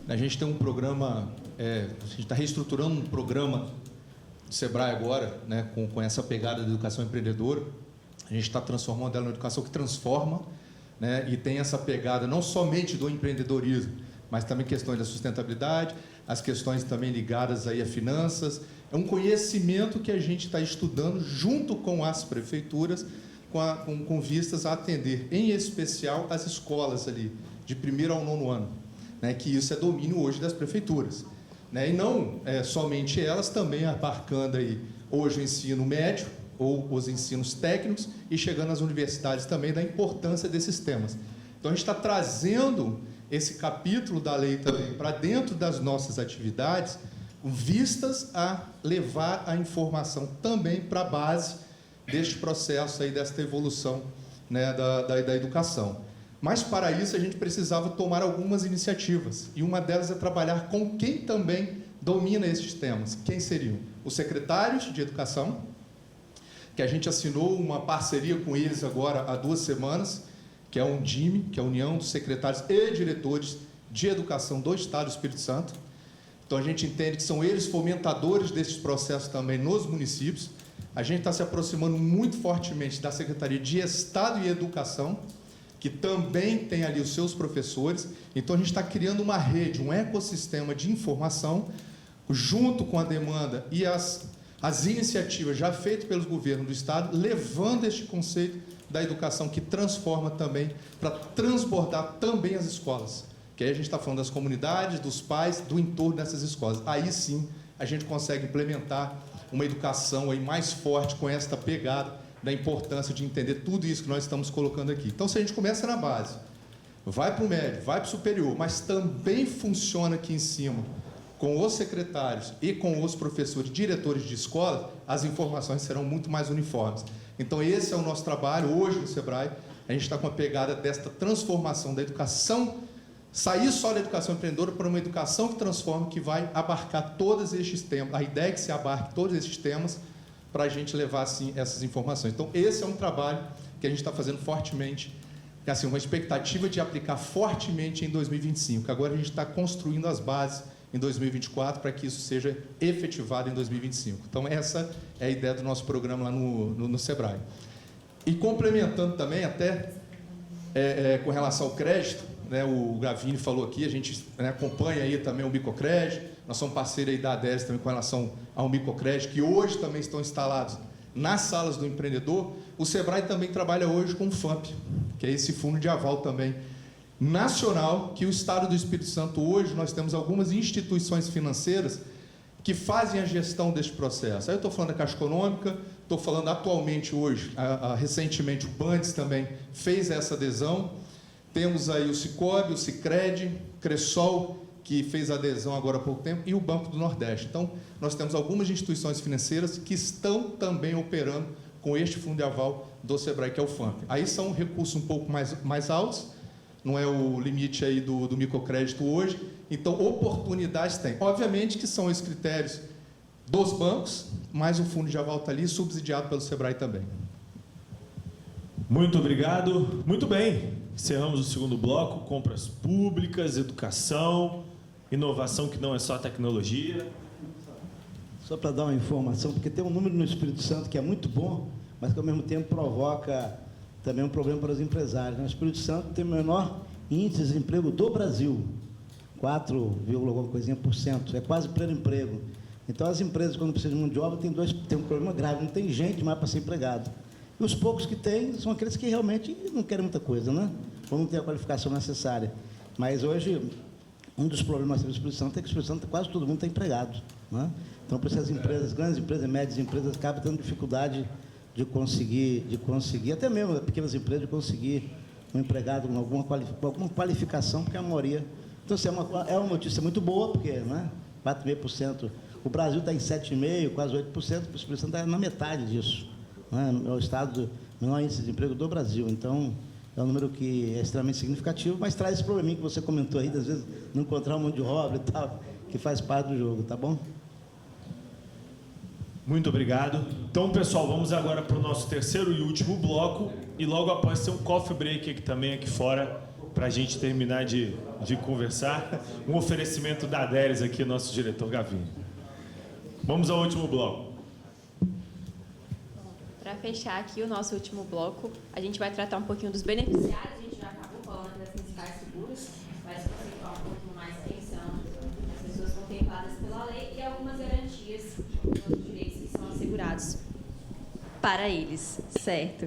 A gente tem um programa, a gente está reestruturando um programa do Sebrae agora, né, com essa pegada de educação empreendedora. A gente está transformando ela numa educação que transforma, né, e tem essa pegada não somente do empreendedorismo, mas também questões da sustentabilidade, as questões também ligadas aí a finanças. É um conhecimento que a gente está estudando junto com as prefeituras, com vistas a atender, em especial, as escolas ali, de 1º ao 9º ano, né, que isso é domínio hoje das prefeituras. Né, e não somente elas, também abarcando aí hoje o ensino médio, ou os ensinos técnicos, e chegando às universidades também, da importância desses temas. Então, a gente está trazendo esse capítulo da lei também para dentro das nossas atividades, com vistas a levar a informação também para a base deste processo, aí, desta evolução, né, da educação. Mas, para isso, a gente precisava tomar algumas iniciativas, e uma delas é trabalhar com quem também domina esses temas. Quem seriam? Os secretários de educação, que a gente assinou uma parceria com eles agora há 2 semanas, que é a Undime, que é a União dos Secretários e Diretores de Educação do Estado do Espírito Santo. Então, a gente entende que são eles fomentadores desses processos também nos municípios. A gente está se aproximando muito fortemente da Secretaria de Estado e Educação, que também tem ali os seus professores. Então, a gente está criando uma rede, um ecossistema de informação, junto com a demanda e as iniciativas já feitas pelos governos do Estado, levando este conceito da educação que transforma também, para transbordar também as escolas. Que aí a gente está falando das comunidades, dos pais, do entorno dessas escolas. Aí sim a gente consegue implementar uma educação aí mais forte com esta pegada da importância de entender tudo isso que nós estamos colocando aqui. Então, se a gente começa na base, vai para o médio, vai para o superior, mas também funciona aqui em cima, com os secretários e com os professores, diretores de escola, as informações serão muito mais uniformes. Então, esse é o nosso trabalho hoje no SEBRAE. A gente está com a pegada desta transformação da educação, sair só da educação empreendedora para uma educação que transforma, que vai abarcar todos estes temas. A ideia é que se abarque todos esses temas para a gente levar, assim, essas informações. Então, esse é um trabalho que a gente está fazendo fortemente, assim, uma expectativa de aplicar fortemente em 2025. Agora, a gente está construindo as bases em 2024 para que isso seja efetivado em 2025. Então, essa é a ideia do nosso programa lá no SEBRAE. E complementando também, até com relação ao crédito, né, o Gavini falou aqui, a gente, né, acompanha aí também o microcrédito, nós somos parceiros aí da ADES também com relação ao microcrédito, que hoje também estão instalados nas salas do empreendedor. O SEBRAE também trabalha hoje com o FAMP, que é esse fundo de aval também nacional, que o Estado do Espírito Santo hoje, nós temos algumas instituições financeiras que fazem a gestão deste processo. Aí eu estou falando da Caixa Econômica, estou falando atualmente hoje, recentemente o Bandes também fez essa adesão, temos aí o Cicobi, o Sicredi, Cressol, que fez a adesão agora há pouco tempo, e o Banco do Nordeste. Então, nós temos algumas instituições financeiras que estão também operando com este fundo de aval do SEBRAE, que é o FAMP. Aí são recursos um pouco mais altos, não é o limite aí do microcrédito hoje, então oportunidades tem. Obviamente que são os critérios dos bancos, mas o fundo de aval está ali, subsidiado pelo SEBRAE também. Muito obrigado. Muito bem. Encerramos o segundo bloco, compras públicas, educação, inovação que não é só tecnologia. Só para dar uma informação, porque tem um número no Espírito Santo que é muito bom, mas que ao mesmo tempo provoca também um problema para os empresários. O Espírito Santo tem o menor índice de desemprego do Brasil, 4, alguma coisinha por cento, é quase pleno emprego. Então, as empresas, quando precisam de mão de obra, tem um problema grave, não tem gente mais para ser empregado. E os poucos que tem são aqueles que realmente não querem muita coisa, né? Ou não tem a qualificação necessária. Mas hoje, um dos problemas do Espírito Santo é que o Espírito Santo quase todo mundo está empregado, né? Então, por isso as empresas, grandes empresas, médias empresas, acabam tendo dificuldade de conseguir, até mesmo pequenas empresas, de conseguir um empregado com alguma qualificação, porque a maioria... Então, assim, é uma notícia muito boa, porque, né, 4,5%, o Brasil está em 7,5%, quase 8%, o Espírito Santo está na metade disso. É o estado menor índice de emprego do Brasil. Então, é um número que é extremamente significativo, mas traz esse probleminha que você comentou aí, às vezes não encontrar um monte de obra e tal, que faz parte do jogo, tá bom? Muito obrigado. Então, pessoal, vamos agora para o nosso terceiro e último bloco, e logo após tem um coffee break aqui fora, para a gente terminar de conversar. Um oferecimento da Adéres aqui, nosso diretor Gavini. Vamos ao último bloco. Para fechar aqui o nosso último bloco, a gente vai tratar um pouquinho dos beneficiários. A gente já acabou falando das principais seguros, mas conceituar um pouquinho mais quem são as pessoas contempladas pela lei e algumas garantias dos direitos que são assegurados para eles, certo?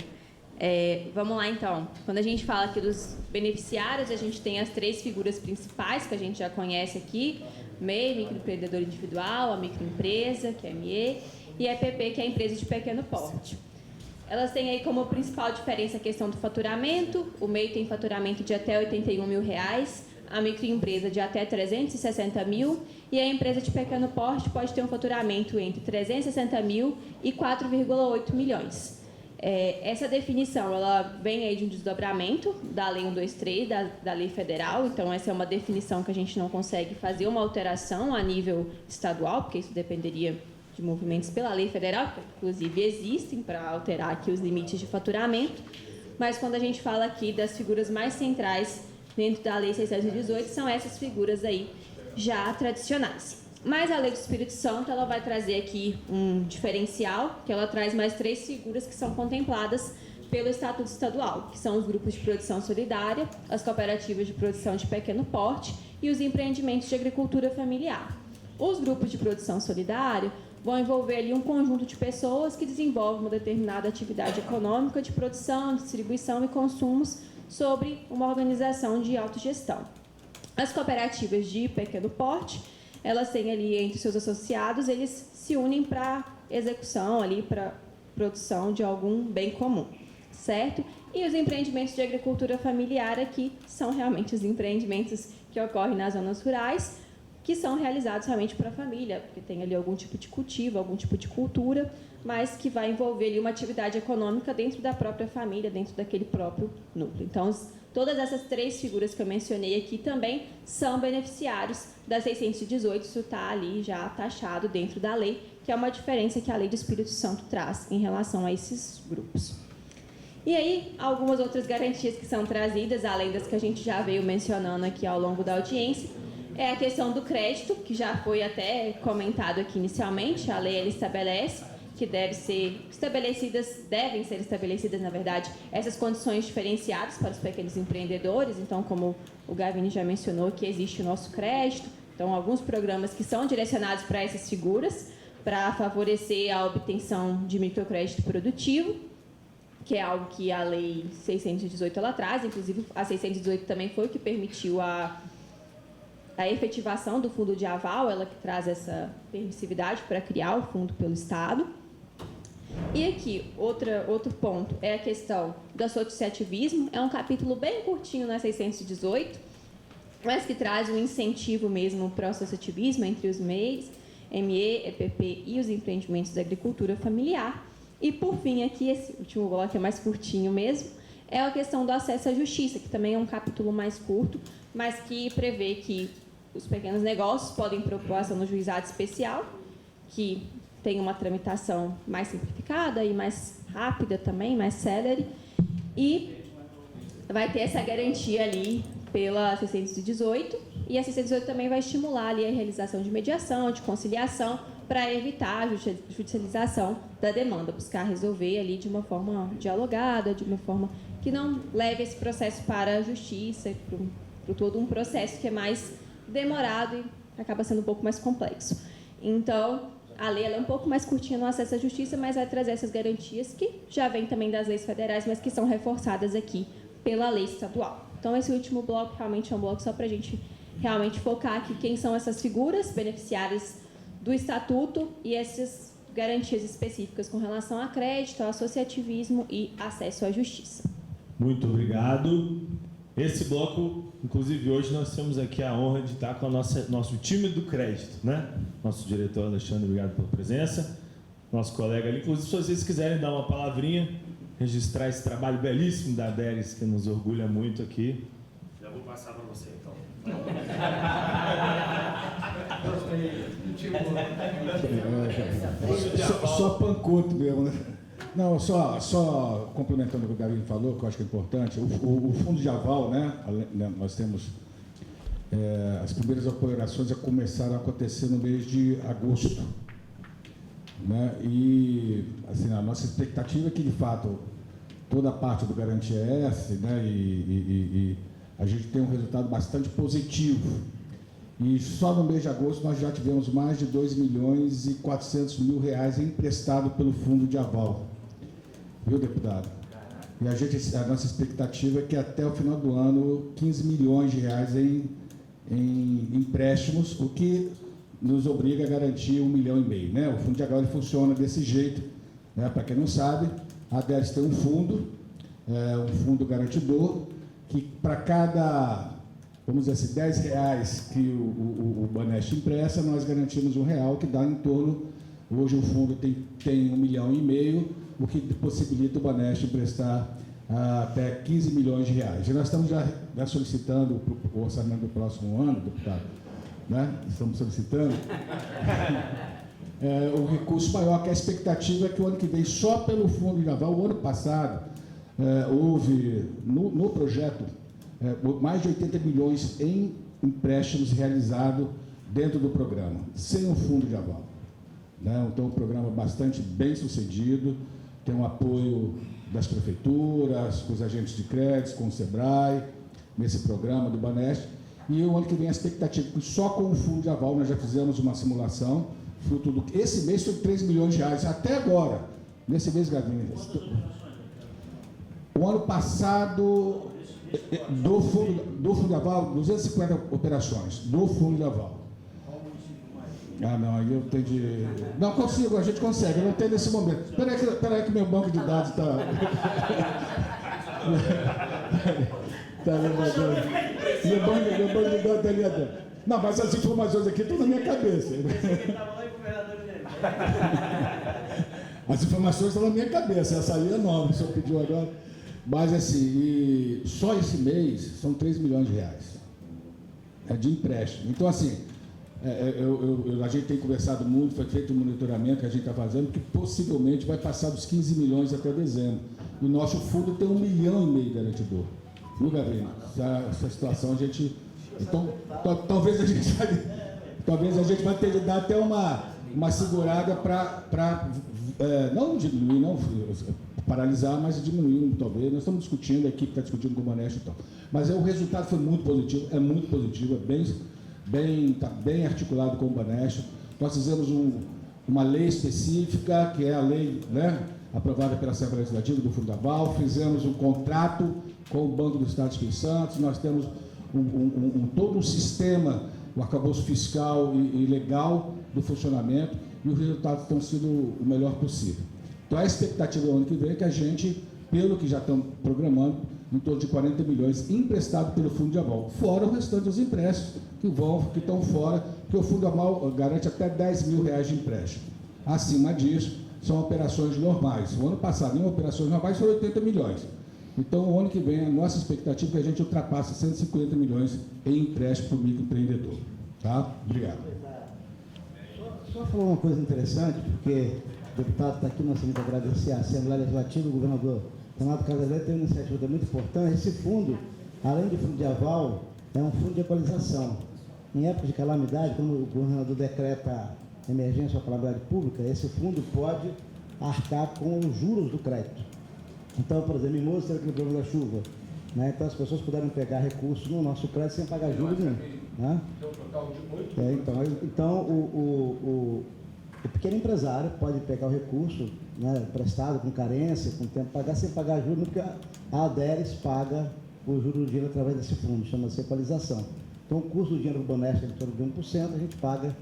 Vamos lá, então. Quando a gente fala aqui dos beneficiários, a gente tem as 3 figuras principais que a gente já conhece aqui: MEI, microempreendedor individual, a microempresa, que é ME, e a EPP, que é a empresa de pequeno porte. Elas têm aí como principal diferença a questão do faturamento. O MEI tem faturamento de até R$81 mil, a microempresa de até 360 mil e a empresa de pequeno porte pode ter um faturamento entre 360 mil e 4,8 milhões. Essa definição ela vem aí de um desdobramento da Lei 123, da Lei Federal. Então, essa é uma definição que a gente não consegue fazer uma alteração a nível estadual, porque isso dependeria de movimentos pela Lei Federal, que inclusive existem para alterar aqui os limites de faturamento. mas quando a gente fala aqui das figuras mais centrais dentro da Lei 618, são essas figuras aí já tradicionais. Mas a Lei do Espírito Santo, ela vai trazer aqui um diferencial, que ela traz mais 3 figuras que são contempladas pelo Estatuto Estadual, que são os grupos de produção solidária, as cooperativas de produção de pequeno porte e os empreendimentos de agricultura familiar. Os grupos de produção solidária vão envolver ali um conjunto de pessoas que desenvolvem uma determinada atividade econômica de produção, distribuição e consumos sobre uma organização de autogestão. As cooperativas de pequeno porte, elas têm ali entre seus associados, eles se unem para execução ali, para produção de algum bem comum, certo? E os empreendimentos de agricultura familiar aqui são realmente os empreendimentos que ocorrem nas zonas rurais, que são realizados realmente para a família, porque tem ali algum tipo de cultivo, algum tipo de cultura, mas que vai envolver ali uma atividade econômica dentro da própria família, dentro daquele próprio núcleo. Então, todas essas 3 figuras que eu mencionei aqui também são beneficiários da 618, isso está ali já taxado dentro da lei, que é uma diferença que a Lei do Espírito Santo traz em relação a esses grupos. E aí, algumas outras garantias que são trazidas, além das que a gente já veio mencionando aqui ao longo da audiência, é a questão do crédito, que já foi até comentado aqui inicialmente. A lei ela estabelece que devem ser estabelecidas, na verdade, essas condições diferenciadas para os pequenos empreendedores. Então, como o Gavini já mencionou, que existe o nosso crédito. Então, alguns programas que são direcionados para essas figuras, para favorecer a obtenção de microcrédito produtivo, que é algo que a Lei 618 ela traz. Inclusive, a 618 também foi o que permitiu a efetivação do fundo de aval, ela que traz essa permissividade para criar o fundo pelo Estado. E aqui, outro ponto é a questão do associativismo. É um capítulo bem curtinho na 618, mas que traz um incentivo mesmo para o associativismo entre os MEIs, ME, EPP e os empreendimentos da agricultura familiar. E, por fim, aqui, esse último bloco é mais curtinho mesmo, é a questão do acesso à justiça, que também é um capítulo mais curto, mas que prevê que os pequenos negócios podem propor ação no juizado especial, que tem uma tramitação mais simplificada e mais rápida também, mais célere, e vai ter essa garantia ali pela 618, e a 618 também vai estimular ali a realização de mediação, de conciliação, para evitar a judicialização da demanda, buscar resolver ali de uma forma dialogada, de uma forma que não leve esse processo para a justiça, para todo um processo que é mais demorado e acaba sendo um pouco mais complexo. Então, a lei ela é um pouco mais curtinha no acesso à justiça, mas vai trazer essas garantias que já vêm também das leis federais, mas que são reforçadas aqui pela lei estadual. Então, esse último bloco realmente é um bloco só para a gente realmente focar aqui quem são essas figuras beneficiárias do Estatuto e essas garantias específicas com relação a crédito, ao associativismo e acesso à justiça. Muito obrigado. Esse bloco, inclusive hoje nós temos aqui a honra de estar com o nosso time do crédito, né? Nosso diretor Alexandre, obrigado pela presença. Nosso colega ali, inclusive se vocês quiserem dar uma palavrinha, registrar esse trabalho belíssimo da Deres, que nos orgulha muito aqui. Já vou passar para você então. Só pancoto mesmo, né? Não, só complementando o que o Gavini falou, que eu acho que é importante, o fundo de aval, né? Nós temos as primeiras operações começaram a acontecer no mês de agosto, né? E assim, a nossa expectativa é que, de fato, toda a parte do Garantia S, né? E a gente tem um resultado bastante positivo. E só no mês de agosto nós já tivemos mais de R$2.400.000 emprestado pelo fundo de aval. Viu, deputado? E a nossa expectativa é que até o final do ano, R$15 milhões em empréstimos, o que nos obriga a garantir R$1,5 milhão, né? O fundo de aval ele funciona desse jeito, né? Para quem não sabe, a DERS tem um fundo garantidor, que para cada, vamos dizer assim, R$10 que o Banest empresta, nós garantimos R$1, que dá em torno, hoje o fundo tem R$1,5 milhão, o que possibilita o Banest emprestar até R$15 milhões. E nós estamos já solicitando o orçamento do próximo ano, deputado, né? Estamos solicitando o recurso maior, que a expectativa é que o ano que vem, só pelo fundo de aval, o ano passado, houve no projeto mais de 80 milhões em empréstimos realizados dentro do programa, sem o fundo de aval. Então, um programa bastante bem sucedido, tem um apoio das prefeituras, com os agentes de crédito, com o SEBRAE, nesse programa do Banest. E o ano que vem a expectativa, que só com o fundo de aval nós já fizemos uma simulação, fruto do... Esse mês foi 3 milhões de reais, até agora, nesse mês, Gavinho. O ano passado, do fundo de aval, 250 operações, do fundo de aval. Ah, não, aí eu tenho de... Não, consigo, a gente consegue, eu não tenho nesse momento. Espera aí que meu banco de dados está... Está levantando. Meu banco de dados está ali atrás. Não, mas as informações aqui estão na minha cabeça. As informações estão na minha cabeça, essa aí é nova, o senhor pediu agora. Mas assim, só esse mês são 3 milhões de reais. É de empréstimo. Então, assim... a gente tem conversado muito, foi feito um monitoramento que a gente está fazendo, que possivelmente vai passar dos 15 milhões até dezembro. E o nosso fundo tem 1,5 milhão garantidor. Viu, Gabriel? Essa situação a gente... Então, talvez a gente vai ter de dar até uma segurada para não diminuir, não paralisar, mas diminuir talvez. Nós estamos discutindo, a equipe está discutindo com o Banest e tal. Mas o resultado foi muito positivo, está bem articulado com o Banest. Nós fizemos uma lei específica, que é a lei, né, aprovada pela Assembleia Legislativa do Fundo de Aval, fizemos um contrato com o Banco do Estado do Espírito Santo, nós temos todo um sistema, o arcabouço fiscal e legal do funcionamento, e os resultados estão sendo o melhor possível. Então, a expectativa do ano que vem é que a gente, pelo que já estamos programando, em torno de 40 milhões emprestado pelo Fundo de Aval, fora o restante dos empréstimos que estão fora, porque o Fundo de Aval garante até 10 mil reais de empréstimo. Acima disso, são operações normais. O ano passado, em operações normais, foram 80 milhões. Então, o ano que vem, a nossa expectativa é que a gente ultrapasse 150 milhões em empréstimo para o microempreendedor. Tá? Obrigado. Só falar uma coisa interessante, porque o deputado está aqui, nós temos que agradecer a Assembleia Legislativa, o governador Renato Casagrande tem uma iniciativa muito importante. Esse fundo, além de fundo de aval, é um fundo de equalização. Em época de calamidade, quando o governador decreta emergência ou calamidade pública, esse fundo pode arcar com os juros do crédito. Então, por exemplo, em Mimoso teve aquele problema da chuva, né? Então as pessoas puderam pegar recursos no nosso crédito sem pagar juros nenhum. Né? Então o pequeno empresário pode pegar o recurso, né, emprestado, com carência, com tempo, pagar sem pagar juros, porque a ADERES paga o juro do dinheiro através desse fundo, chama-se equalização. Então, o custo do dinheiro do Banest é em torno de 1%, a gente paga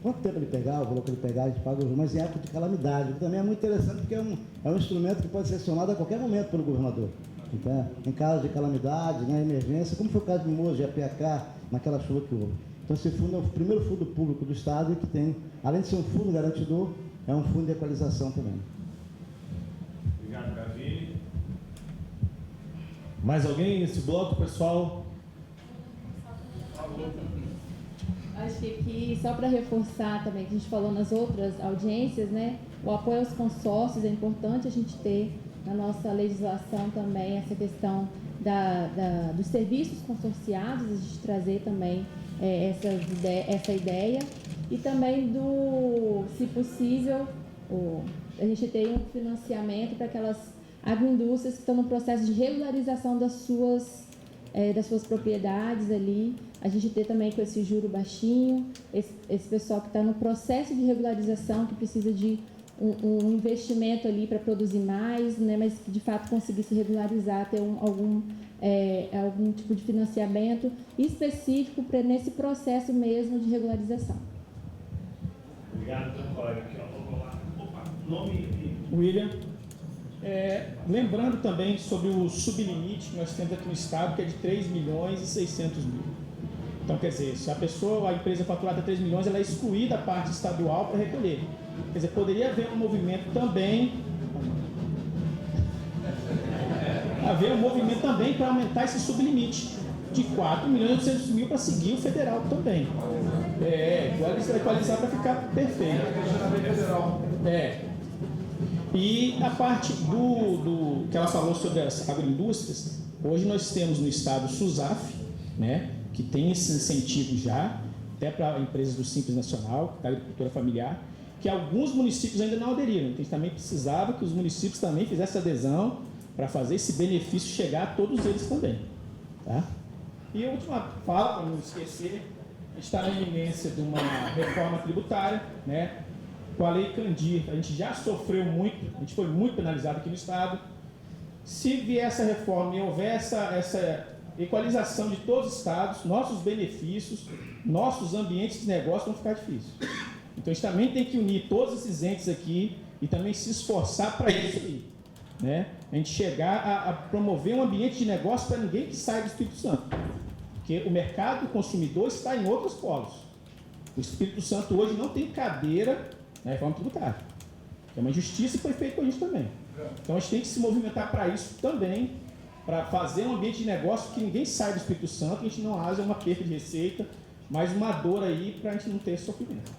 quanto tempo ele pegar, o valor que ele pegar, a gente paga o juro, mas em época de calamidade. Também é muito interessante, porque é um instrumento que pode ser acionado a qualquer momento pelo governador. Então, em caso de calamidade, né, emergência, como foi o caso de Mimoso, de APH, naquela chuva que houve. Então, esse fundo é o primeiro fundo público do Estado e que tem, além de ser um fundo garantidor, é um fundo de equalização também. Obrigado, Gavi. Mais alguém nesse bloco, pessoal? Acho que aqui, só para reforçar também, que a gente falou nas outras audiências, né? O apoio aos consórcios é importante a gente ter na nossa legislação também essa questão dos serviços consorciados, a gente trazer também essa ideia e também se possível, a gente tem um financiamento para aquelas agroindústrias que estão no processo de regularização das suas propriedades ali, a gente ter também com esse juro baixinho, esse pessoal que está no processo de regularização, que precisa de um investimento ali para produzir mais, né, mas que de fato conseguir se regularizar, ter algum tipo de financiamento específico nesse processo mesmo de regularização. Obrigado, meu colega. Aqui, ó, vou lá. Opa, nome e... William. Lembrando também sobre o sublimite que nós temos aqui no Estado, que é de 3 milhões e 600 mil. Então, quer dizer, se a empresa faturada 3 milhões, ela é excluída a parte estadual para recolher. Quer dizer, poderia haver um movimento também para aumentar esse sublimite de 4 milhões e 800 mil para seguir o federal também. Equalizar para ficar perfeito. E a parte do que ela falou sobre as agroindústrias, hoje nós temos no estado o SUSAF, né, que tem esse incentivo já, até para empresas do Simples Nacional, da agricultura familiar, que alguns municípios ainda não aderiram. Então, a gente também precisava que os municípios também fizessem adesão para fazer esse benefício chegar a todos eles também. Tá? E a última fala, para não esquecer, está na iminência de uma reforma tributária, né? Com a Lei Candir, a gente já sofreu muito, a gente foi muito penalizado aqui no Estado. Se vier essa reforma e houver essa equalização de todos os estados, nossos benefícios, nossos ambientes de negócio vão ficar difíceis. Então, a gente também tem que unir todos esses entes aqui e também se esforçar para isso aí, né? A gente chegar a promover um ambiente de negócio para ninguém que saia do Espírito Santo. Porque o mercado consumidor está em outros polos. O Espírito Santo hoje não tem cadeira na reforma tributária. É uma injustiça e foi feito com a gente também. Então, a gente tem que se movimentar para isso também, para fazer um ambiente de negócio que ninguém saia do Espírito Santo, e a gente não haja uma perda de receita, mas uma dor aí para a gente não ter sofrimento.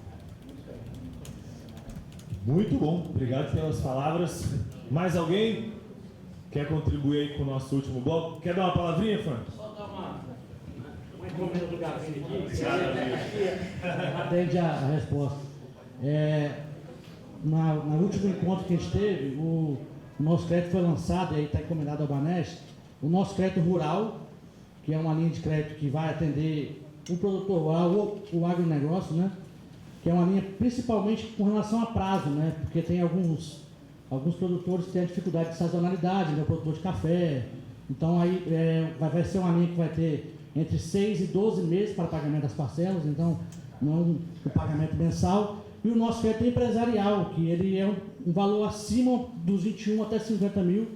Muito bom, obrigado pelas palavras. Mais alguém quer contribuir aí com o nosso último bloco? Quer dar uma palavrinha, Frank? Só dar uma encomenda do Gavini aqui, atende a resposta. No último encontro que a gente teve, o nosso crédito foi lançado, e aí está encomendado ao Banesp, o nosso crédito rural, que é uma linha de crédito que vai atender o produtor rural, o agronegócio, né? Que é uma linha principalmente com relação a prazo, né? Porque tem alguns produtores que têm a dificuldade de sazonalidade, né? O produtor de café. Então, aí vai ser uma linha que vai ter entre 6 e 12 meses para pagamento das parcelas, então não o pagamento mensal. E o nosso crédito empresarial, que ele é um valor acima dos 21 até 50 mil,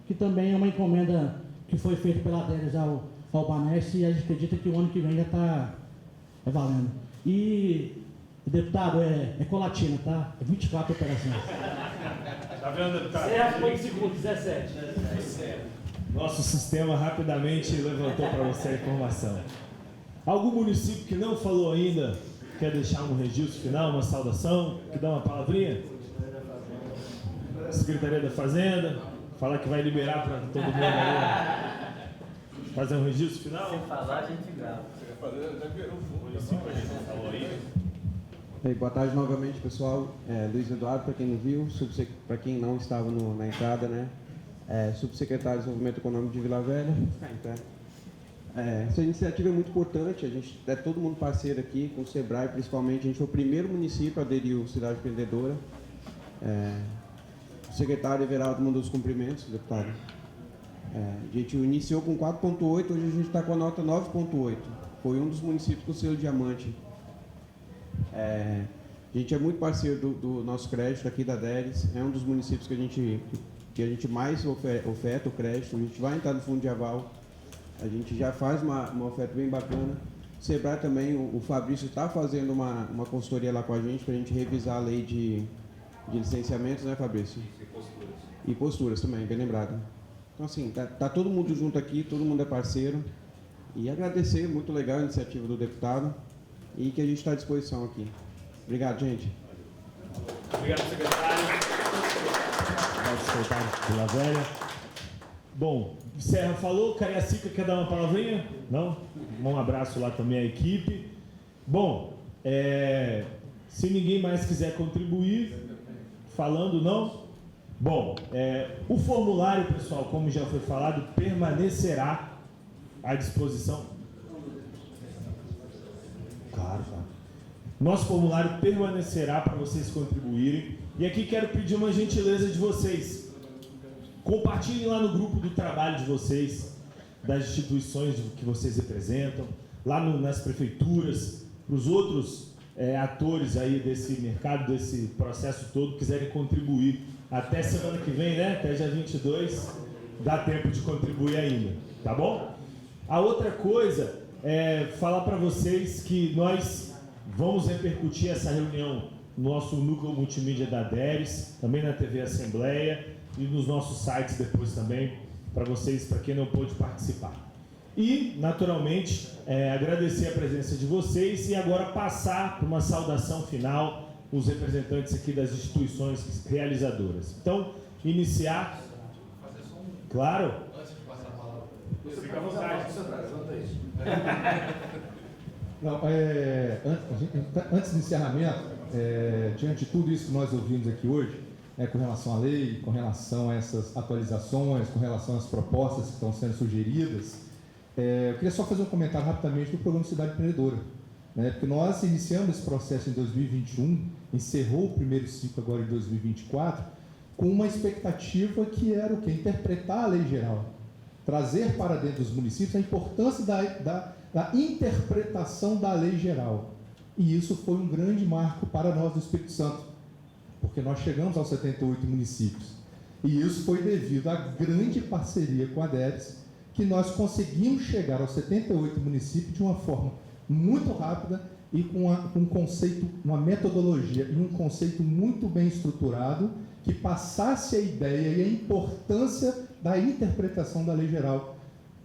que também é uma encomenda que foi feita pela Adéres ao Banesp, e a gente acredita que o ano que vem já está valendo. E, deputado, é Colatina, tá? 24 operações. Tá vendo, deputado? Certo, foi em segundo, 17. Nosso sistema rapidamente levantou para você a informação. Algum município que não falou ainda quer deixar um registro final, uma saudação, que dá uma palavrinha? Secretaria da Fazenda, fala que vai liberar para todo mundo aí fazer um registro final? Sem falar, a gente grava. Boa tarde novamente, pessoal. Luiz Eduardo, para quem não viu, para quem não estava na entrada, né? Subsecretário de Desenvolvimento Econômico de Vila Velha. Essa iniciativa é muito importante, a gente é todo mundo parceiro aqui, com o SEBRAE principalmente. A gente foi o primeiro município a aderir ao Cidade Empreendedora. O secretário Everaldo mandou os cumprimentos, deputado. A gente iniciou com 4,8, hoje a gente está com a nota 9,8. Foi um dos municípios com o selo diamante. A gente é muito parceiro do nosso crédito aqui da Adéres, é um dos municípios que a gente mais oferta o crédito. A gente vai entrar no fundo de aval, a gente já faz uma oferta bem bacana. O SEBRAE também, o Fabrício está fazendo uma consultoria lá com a gente para a gente revisar a lei de licenciamentos, né, Fabrício? E posturas. E posturas também, bem lembrado. Então, assim, tá todo mundo junto aqui, todo mundo é parceiro. E agradecer, muito legal a iniciativa do deputado e que a gente está à disposição aqui. Obrigado, gente. Obrigado, secretário. Obrigado, secretário Vila Velha. Bom, Serra falou, Cariacica quer dar uma palavrinha? Não? Um abraço lá também à equipe. Bom, se ninguém mais quiser contribuir, falando não? Bom, o formulário, pessoal, como já foi falado, permanecerá à disposição. Claro. Nosso formulário permanecerá para vocês contribuírem. E aqui quero pedir uma gentileza de vocês. Compartilhem lá no grupo do trabalho de vocês, das instituições que vocês representam, lá nas prefeituras, para os outros atores aí desse mercado, desse processo todo, quiserem contribuir. Até semana que vem, né? Até dia 22, dá tempo de contribuir ainda, tá bom? A outra coisa é falar para vocês que nós vamos repercutir essa reunião no nosso núcleo multimídia da Adéres, também na TV Assembleia e nos nossos sites depois também, para vocês, para quem não pôde participar. E, naturalmente, agradecer a presença de vocês e agora passar para uma saudação final os representantes aqui das instituições realizadoras. Então, iniciar. Claro. Fica à vontade. Não, antes do encerramento, diante de tudo isso que nós ouvimos aqui hoje, com relação à lei, com relação a essas atualizações, com relação às propostas que estão sendo sugeridas, eu queria só fazer um comentário rapidamente do programa Cidade Empreendedora, né? Porque nós iniciamos esse processo em 2021, encerrou o primeiro ciclo agora em 2024, com uma expectativa que era o quê? Interpretar a lei geral, trazer para dentro dos municípios a importância da interpretação da lei geral. E isso foi um grande marco para nós do Espírito Santo, porque nós chegamos aos 78 municípios. E isso foi devido à grande parceria com a DERES, que nós conseguimos chegar aos 78 municípios de uma forma muito rápida e com um conceito, uma metodologia e um conceito muito bem estruturado, que passasse a ideia e a importância da interpretação da lei geral,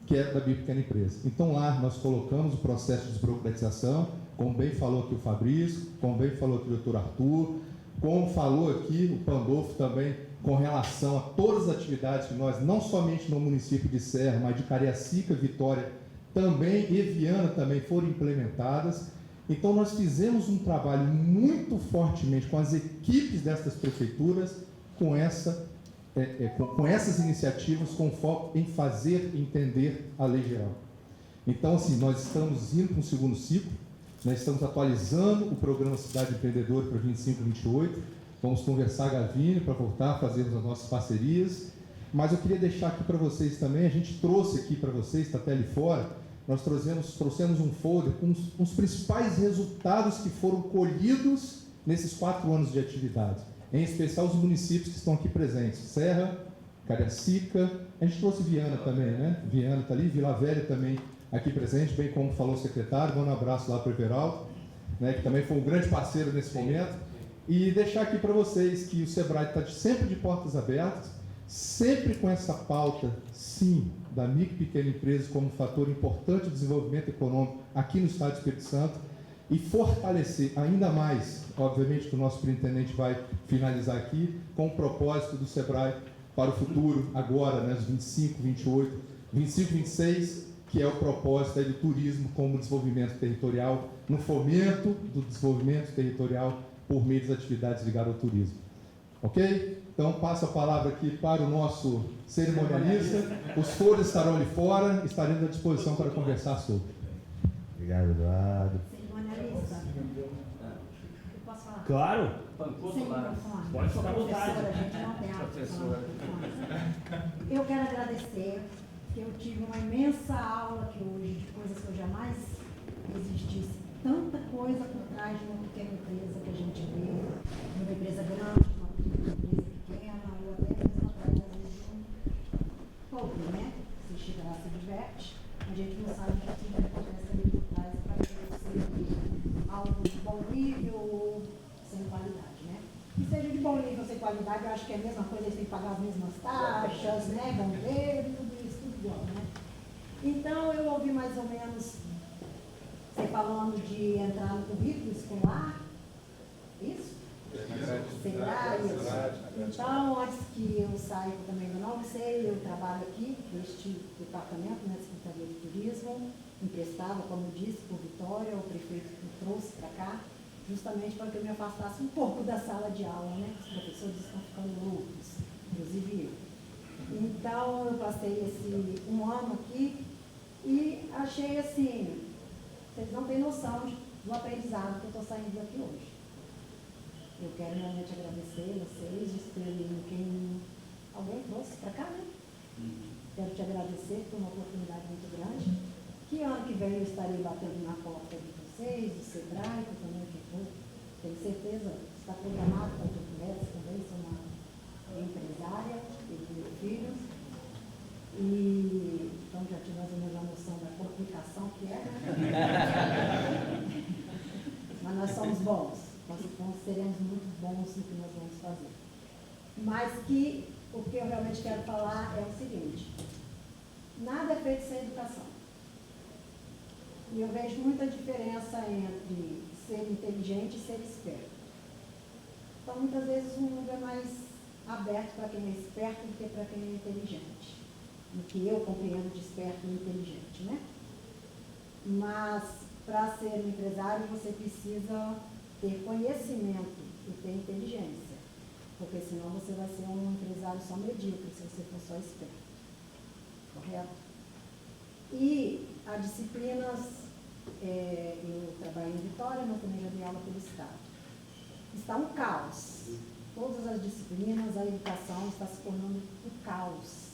que é da micro-pequena empresa. Então lá nós colocamos o processo de desburocratização, como bem falou aqui o Fabrício, como bem falou aqui o doutor Arthur, como falou aqui o Pandolfo também, com relação a todas as atividades que nós, não somente no município de Serra, mas de Cariacica, Vitória também, e Viana também foram implementadas. Então nós fizemos um trabalho muito fortemente com as equipes destas prefeituras, com essas iniciativas, com foco em fazer entender a lei geral. Então, assim, nós estamos indo para um segundo ciclo, nós estamos atualizando o programa Cidade Empreendedora para 25-28, vamos conversar, Gavine, para voltar a fazermos as nossas parcerias, mas eu queria deixar aqui para vocês também, a gente trouxe aqui para vocês, está até ali fora, nós trouxemos um folder com os principais resultados que foram colhidos nesses 4 anos de atividade, em especial os municípios que estão aqui presentes, Serra, Cariacica, a gente trouxe Viana também, né? Viana está ali, Vila Velha também aqui presente, bem como falou o secretário, manda um abraço lá para o Everaldo, né, que também foi um grande parceiro nesse momento, e deixar aqui para vocês que o Sebrae está sempre de portas abertas, sempre com essa pauta, sim, da micro e pequena empresa como fator importante de desenvolvimento econômico aqui no Estado do Espírito Santo, e fortalecer ainda mais, obviamente que o nosso superintendente vai finalizar aqui, com o propósito do Sebrae para o futuro, agora, né, os 25, 28, 25, 26, que é o propósito aí do turismo como desenvolvimento territorial, no fomento do desenvolvimento territorial por meio das atividades ligadas ao turismo. Ok? Então, passo a palavra aqui para o nosso cerimonialista. Os foros estarão ali fora, estaremos à disposição para conversar sobre. Obrigado, Eduardo. Cerimonialista. Eu posso falar? Claro. Pode ficar à vontade. A gente não tem Eu quero agradecer, que eu tive uma imensa aula aqui hoje de coisas que eu jamais existisse. Tanta coisa por trás de uma pequena empresa que a gente vê, de uma empresa grande, de uma empresa pequena, ou até mesmo atrás, às vezes, de um pouco, né? Você chega lá, se diverte, a gente não sabe o que acontece ali por trás para ser algo de bom nível ou sem qualidade, né? Que seja de bom nível ou sem qualidade, eu acho que é a mesma coisa, eles têm que pagar as mesmas taxas, né? Bandeira, tudo isso, tudo igual, né? Então, eu ouvi mais ou menos você falando de entrar no currículo escolar, isso? Sebrae, isso. Então, antes que eu saia também do não sei, eu trabalho aqui neste departamento, na Secretaria de Turismo, emprestada, como eu disse, por Vitória, o prefeito que me trouxe para cá, justamente para que eu me afastasse um pouco da sala de aula, né? Os professores estão ficando loucos, inclusive eu. Então, eu passei esse 1 ano aqui e achei assim, vocês não têm noção do aprendizado que eu estou saindo daqui hoje. Eu quero realmente agradecer a vocês, quem alguém trouxe para cá, né? Quero te agradecer por uma oportunidade muito grande. Que ano que vem eu estarei batendo na porta de vocês, do Sebrae, que também tenho certeza, está programado para que eu pudesse também, sou uma empresária, tenho meu filho. E então já tive mais ou menos a noção da complicação que é, né? Mas nós somos bons, nós seremos muito bons no que nós vamos fazer. Mas que o que eu realmente quero falar é o seguinte, nada é feito sem educação. E eu vejo muita diferença entre ser inteligente e ser esperto. Então muitas vezes um é mais aberto para quem é esperto do que para quem é inteligente. No que eu compreendo de esperto e inteligente, né? Mas, para ser um empresário, você precisa ter conhecimento e ter inteligência. Porque senão você vai ser um empresário só medíocre, se você for só esperto. Correto? E as disciplinas, eu trabalho em Vitória, mas também já dei aula pelo Estado. Está um caos. Todas as disciplinas, a educação está se tornando um caos.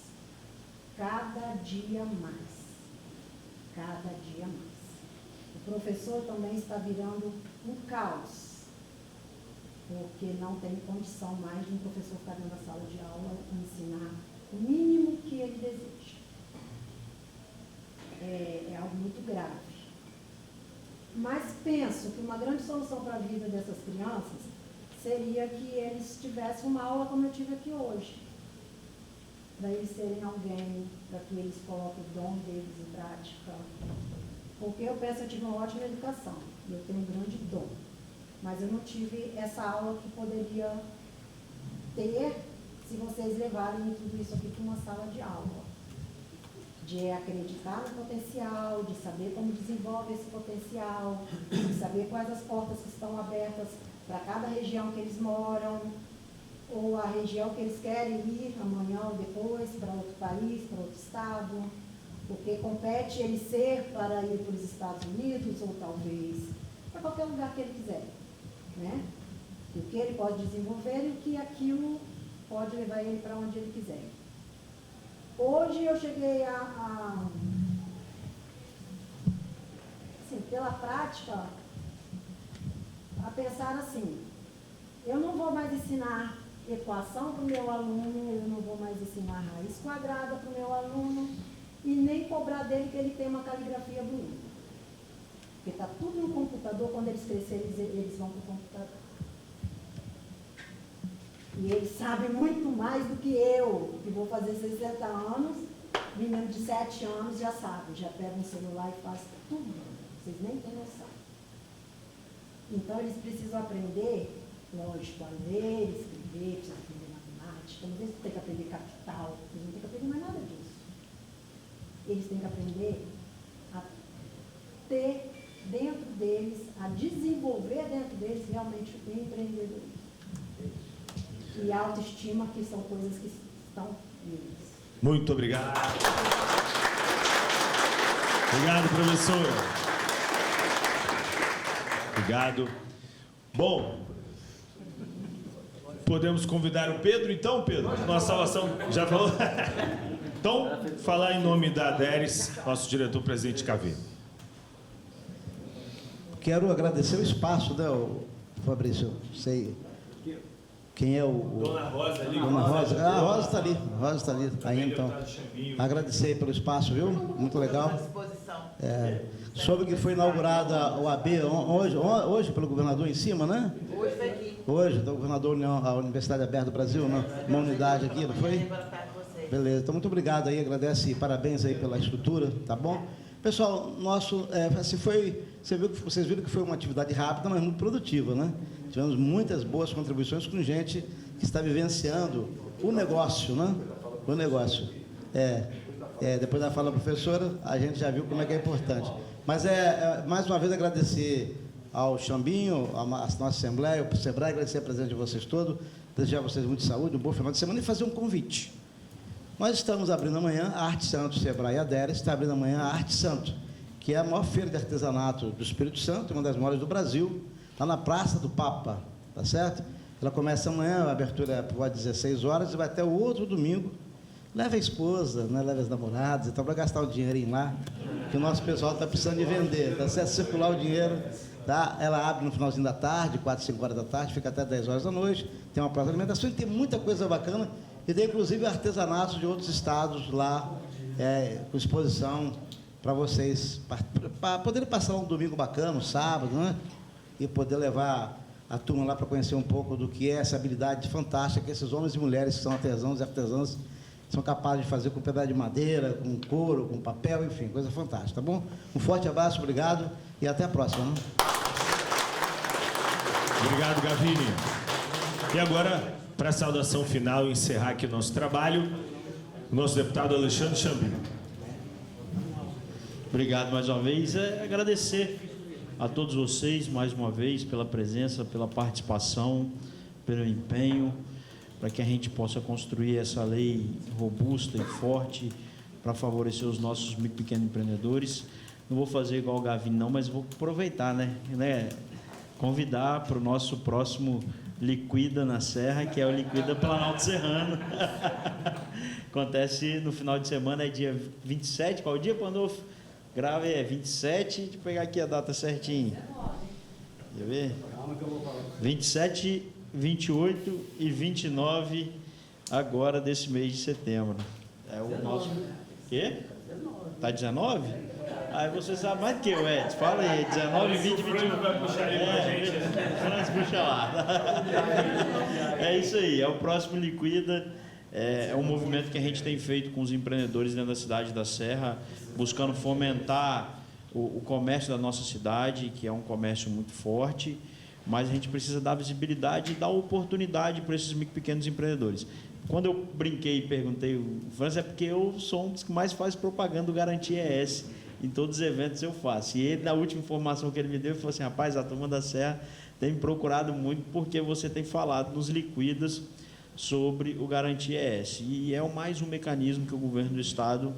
Cada dia mais. Cada dia mais. O professor também está virando um caos. Porque não tem condição mais de um professor ficar dentro da sala de aula e ensinar o mínimo que ele deseja. É algo muito grave. Mas penso que uma grande solução para a vida dessas crianças seria que eles tivessem uma aula como eu tive aqui hoje. Para eles serem alguém, para que eles coloquem o dom deles em prática. Porque eu penso que eu tive uma ótima educação, e eu tenho um grande dom. Mas eu não tive essa aula que poderia ter se vocês levarem tudo isso aqui para uma sala de aula. De acreditar no potencial, de saber como desenvolve esse potencial, de saber quais as portas que estão abertas para cada região que eles moram, ou a região que eles querem ir amanhã ou depois para outro país, para outro estado, porque compete ele ser para ir para os Estados Unidos ou talvez para qualquer lugar que ele quiser, né? O que ele pode desenvolver e o que aquilo pode levar ele para onde ele quiser. Hoje eu cheguei assim, pela prática, a pensar assim, eu não vou mais ensinar equação para o meu aluno, eu não vou mais ensinar raiz quadrada para o meu aluno e nem cobrar dele que ele tem uma caligrafia bonita. Porque está tudo no computador, quando eles crescerem, eles vão para o computador. E eles sabem muito mais do que eu, que vou fazer 60 anos, menino de 7 anos já sabe, já pega um celular e faz tudo. Vocês nem têm noção. Então eles precisam aprender, lógico, a ler, escrever, precisam aprender matemática, mas eles têm que aprender capital, eles não têm que aprender mais nada disso. Eles têm que aprender a ter dentro deles, a desenvolver dentro deles realmente o empreendedorismo. E a autoestima, que são coisas que estão neles. Muito obrigado. Obrigado, professora. Obrigado. Bom, podemos convidar o Pedro, então, Pedro? Nossa salvação já falou? Então, falar em nome da Deres, nosso diretor-presidente Cavini. Quero agradecer o espaço, né, Fabrício? Sei quem é o... Dona Rosa ali. Dona Rosa. Ah, a Rosa está ali. A Rosa está ali. Aí, então. Agradecer pelo espaço, viu? Muito legal. Soube que foi inaugurada o AB hoje pelo governador em cima, né? Hoje foi aqui. Hoje, do governador a Universidade Aberta do Brasil, uma unidade aqui, não foi? Beleza. Então, muito obrigado aí. Agradece e parabéns aí pela estrutura, tá bom? Pessoal, vocês viram que foi uma atividade rápida, mas muito produtiva, né? Tivemos muitas boas contribuições com gente que está vivenciando o negócio, né? O negócio. Depois da fala da professora, a gente já viu como é que é importante. Mas mais uma vez agradecer ao Xambinho, à nossa Assembleia, ao Sebrae, agradecer a presença de vocês todos, desejar a vocês muita saúde, um bom final de semana e fazer um convite. Nós estamos abrindo amanhã a Arte Santo, Sebrae e a Deres está abrindo amanhã a Arte Santo, que é a maior feira de artesanato do Espírito Santo, uma das maiores do Brasil, lá na Praça do Papa, tá certo? Ela começa amanhã, a abertura é por 16 horas e vai até o outro domingo. Leve a esposa, né? Leve as namoradas, então para gastar o dinheirinho lá, que o nosso pessoal está precisando de vender, tá certo? Circular o dinheiro, tá? Ela abre no finalzinho da tarde, 4, 5 horas da tarde, fica até 10 horas da noite, tem uma praça de alimentação e tem muita coisa bacana, e tem inclusive artesanatos de outros estados lá, com exposição para vocês, para poderem passar um domingo bacana, um sábado, né? E poder levar a turma lá para conhecer um pouco do que é essa habilidade fantástica que esses homens e mulheres que são artesãos e artesãs são capazes de fazer com pedaço de madeira, com couro, com papel, enfim, coisa fantástica, tá bom? Um forte abraço, obrigado e até a próxima. Né? Obrigado, Gavini. E agora, para a saudação final e encerrar aqui o nosso trabalho, o nosso deputado Alexandre Chambi. Obrigado mais uma vez. Agradecer a todos vocês mais uma vez pela presença, pela participação, pelo empenho, para que a gente possa construir essa lei robusta e forte para favorecer os nossos micro e pequenos empreendedores. Não vou fazer igual o Gavin não, mas vou aproveitar, né? Convidar para o nosso próximo Liquida na Serra, que é o Liquida Planalto Serrano. Acontece no final de semana, é dia 27. Qual o dia, Pandolfo? Grave é 27, deixa eu pegar aqui a data certinho. Quer ver? 27, 28 e 29 agora desse mês de setembro. É o nosso... Quê? Tá 19? Aí você sabe mais que eu, Edson. Fala aí, 19, 20, 21. Puxa lá. É isso aí, é o próximo Liquida. É um movimento que a gente tem feito com os empreendedores dentro da cidade da Serra, buscando fomentar o comércio da nossa cidade, que é um comércio muito forte, mas a gente precisa dar visibilidade e dar oportunidade para esses micro e pequenos empreendedores. Quando eu brinquei e perguntei, o França, é porque eu sou um dos que mais faz propaganda do Garantia ES, em todos os eventos eu faço. E ele, na última informação que ele me deu, ele falou assim: rapaz, a turma da Serra tem me procurado muito porque você tem falado nos Liquidas sobre o Garantia ES. E é mais um mecanismo que o governo do Estado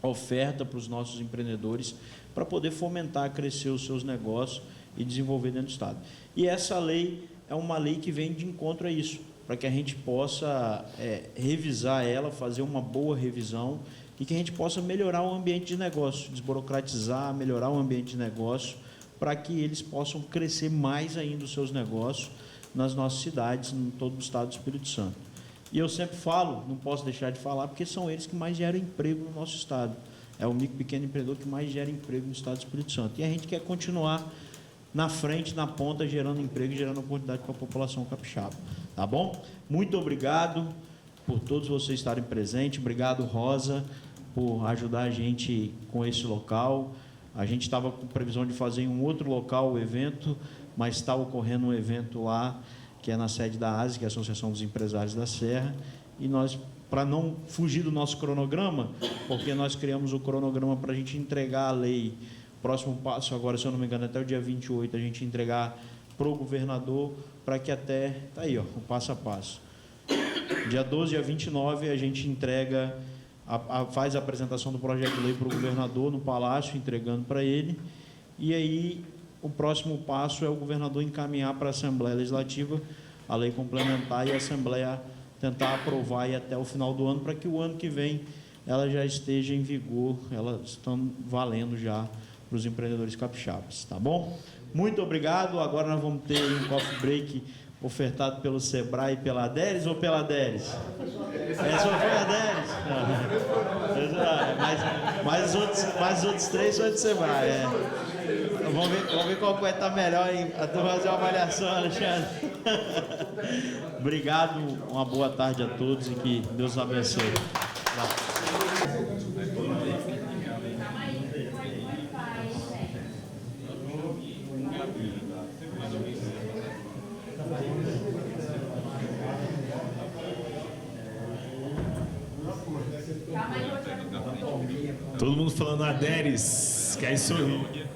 oferta para os nossos empreendedores para poder fomentar, crescer os seus negócios e desenvolver dentro do Estado. E essa lei é uma lei que vem de encontro a isso, para que a gente possa revisar ela, fazer uma boa revisão e que a gente possa melhorar o ambiente de negócio, desburocratizar, melhorar o ambiente de negócio, para que eles possam crescer mais ainda os seus negócios nas nossas cidades, em todo o estado do Espírito Santo. E eu sempre falo, não posso deixar de falar, porque são eles que mais geram emprego no nosso estado. É o micro e pequeno empreendedor que mais gera emprego no estado do Espírito Santo. E a gente quer continuar na frente, na ponta, gerando emprego e gerando oportunidade para a população capixaba. Tá bom? Muito obrigado por todos vocês estarem presentes. Obrigado, Rosa, por ajudar a gente com esse local. A gente estava com previsão de fazer em um outro local o evento, mas está ocorrendo um evento lá, que é na sede da ASE, que é a Associação dos Empresários da Serra, e nós, para não fugir do nosso cronograma, porque nós criamos o cronograma para a gente entregar a lei, próximo passo agora, se eu não me engano, até o dia 28, a gente entregar para o governador, para que até, está aí, ó, o passo a passo. Dia 12 a 29, a gente entrega, faz a apresentação do projeto de lei para o governador no Palácio, entregando para ele, e aí o próximo passo é o governador encaminhar para a Assembleia Legislativa a lei complementar e a Assembleia tentar aprovar e até o final do ano, para que o ano que vem ela já esteja em vigor, elas estão valendo já para os empreendedores capixabas, tá bom? Muito obrigado. Agora nós vamos ter um coffee break ofertado pelo Sebrae e pela Aderes ou pela Aderes? Só foi a Aderes? Mas os outros três são de Sebrae. Vamos ver qual vai estar melhor aí. A turma fazer uma avaliação, Alexandre. Obrigado, uma boa tarde a todos e que Deus abençoe. Todo mundo falando Aderes, quer sorrir.